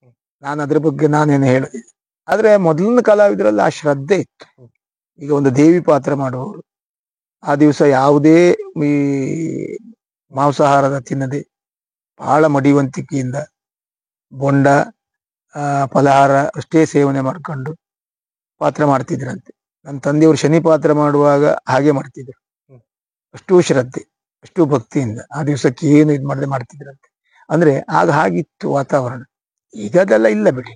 ನಾನು ಅದ್ರ ಬಗ್ಗೆ ನಾನೇನು ಹೇಳೋದಿಲ್ಲ. ಆದ್ರೆ ಮೊದಲಿನ ಕಲಾವಿದರಲ್ಲಿ ಆ ಶ್ರದ್ಧೆ ಇತ್ತು. ಈಗ ಒಂದು ದೇವಿ ಪಾತ್ರ ಮಾಡುವವರು ಆ ದಿವಸ ಯಾವುದೇ ಈ ಮಾಂಸಾಹಾರದ ತಿನ್ನದೆ ಬಹಳ ಮಡಿವಂತಿಕೆಯಿಂದ ಬೊಂಡ ಫಲಹಾರ ಅಷ್ಟೇ ಸೇವನೆ ಮಾಡ್ಕೊಂಡು ಪಾತ್ರ ಮಾಡ್ತಿದ್ರಂತೆ. ನನ್ನ ತಂದೆಯವರು ಶನಿ ಪಾತ್ರ ಮಾಡುವಾಗ ಹಾಗೆ ಮಾಡ್ತಿದ್ರು. ಅಷ್ಟೂ ಶ್ರದ್ಧೆ, ಅಷ್ಟು ಭಕ್ತಿಯಿಂದ ಆ ದಿವಸಕ್ಕೆ ಏನು ಇದು ಮಾಡದೆ ಮಾಡ್ತಿದ್ರಂತೆ. ಅಂದ್ರೆ ಆಗ ಹಾಗಿತ್ತು ವಾತಾವರಣ. ಈಗ ಅದೆಲ್ಲ ಇಲ್ಲ ಬಿಡಿ.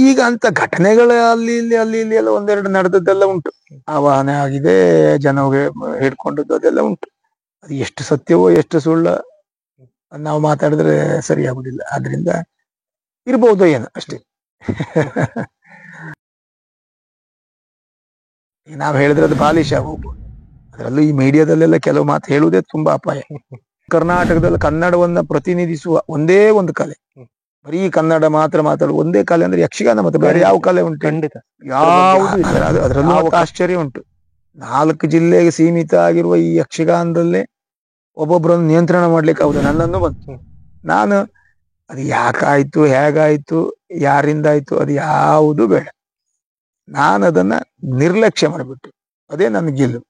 ಈಗ ಅಂತ ಘಟನೆಗಳ ಅಲ್ಲಿ ಇಲ್ಲಿ ಎಲ್ಲ ಒಂದೆರಡು ನಡೆದದ್ದೆಲ್ಲ ಉಂಟು. ಆವಾಹನೆ ಆಗಿದೆ, ಜನಗೆ ಹಿಡ್ಕೊಂಡದ್ದು ಅದೆಲ್ಲ ಉಂಟು. ಅದು ಎಷ್ಟು ಸತ್ಯವೋ ಎಷ್ಟು ಸುಳ್ಳ ನಾವು ಮಾತಾಡಿದ್ರೆ ಸರಿಯಾಗುದಿಲ್ಲ. ಆದ್ರಿಂದ ಇರ್ಬೋದು ಏನು ಅಷ್ಟೇ. ನಾವು ಹೇಳಿದ್ರೆ ಅದು ಬಾಲಿಶ ಹೋಗ್ಬೋದು. ಅದರಲ್ಲೂ ಈ ಮೀಡಿಯಾದಲ್ಲೆಲ್ಲ ಕೆಲವು ಮಾತು ಹೇಳುವುದೇ ತುಂಬಾ ಅಪಾಯ. ಕರ್ನಾಟಕದಲ್ಲಿ ಕನ್ನಡವನ್ನ ಪ್ರತಿನಿಧಿಸುವ ಒಂದೇ ಒಂದು ಕಲೆ, ಬರೀ ಕನ್ನಡ ಮಾತ್ರ ಮಾತಾಡುವ ಒಂದೇ ಕಲೆ ಅಂದ್ರೆ ಯಕ್ಷಗಾನ. ಮತ್ತೆ ಬೇರೆ ಯಾವ ಕಲೆ ಉಂಟು? ಖಂಡಿತ ಅದರಲ್ಲೂ ಆಶ್ಚರ್ಯ ಉಂಟು. 4 ಜಿಲ್ಲೆಗೆ ಸೀಮಿತ ಆಗಿರುವ ಈ ಯಕ್ಷಗಾನದಲ್ಲೇ ಒಬ್ಬೊಬ್ಬರನ್ನು ನಿಯಂತ್ರಣ ಮಾಡ್ಲಿಕ್ಕೆ ಹೌದು ನನ್ನನ್ನು ಬಂತು. ನಾನು ಅದು ಯಾಕಾಯ್ತು, ಹೇಗಾಯ್ತು, ಯಾರಿಂದಾಯ್ತು ಅದು ಯಾವುದು ಬೇಡ. ನಾನು ಅದನ್ನ ನಿರ್ಲಕ್ಷ್ಯ ಮಾಡಿಬಿಟ್ಟು ಅದೇ ನನ್ನ ಗೆಲ್ಲು.